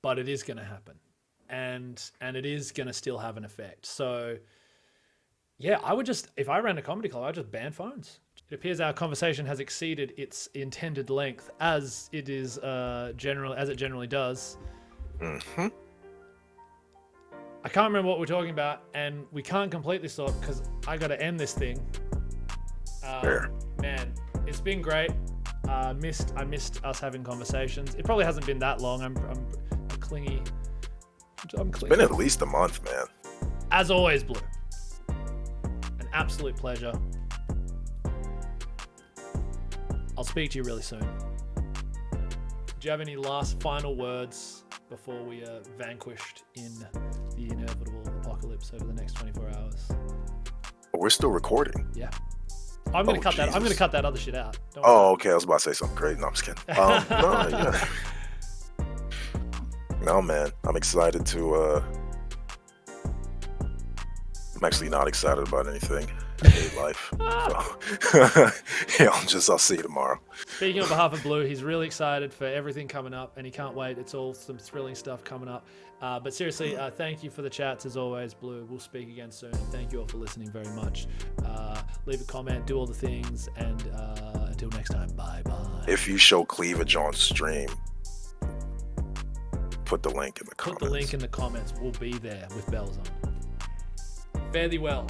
but it is going to happen, and it is going to still have an effect. So, yeah, I would just, if I ran a comedy club, I'd just ban phones. It appears our conversation has exceeded its intended length, as it is as it generally does. mhm. I can't remember what we're talking about, and we can't complete this thought because I got to end this thing. Fair. Man, it's been great. I missed us having conversations. It probably hasn't been that long. I'm clingy. I'm It's clingy. been at least a month, man. As always, Blue. An absolute pleasure. I'll speak to you really soon. Do you have any last final words before we are vanquished in the inevitable apocalypse over the next 24 hours? But we're still recording. Yeah. I'm gonna cut that. I'm gonna Jesus. cut that other shit out. Don't worry. Oh, okay. I was about to say something crazy. No, I'm just kidding. No, yeah. No, man. I'm excited to. I'm actually not excited about anything. I hate life. So, yeah, I'll see you tomorrow. Speaking on behalf of Blue, he's really excited for everything coming up, and he can't wait. It's all some thrilling stuff coming up. But seriously, thank you for the chats as always, Blue. We'll speak again soon. And thank you all for listening very much. Leave a comment, do all the things, and until next time, bye bye. If you show cleavage on stream, put the link in the comments. Put the link in the comments. We'll be there with bells on. Fare thee well.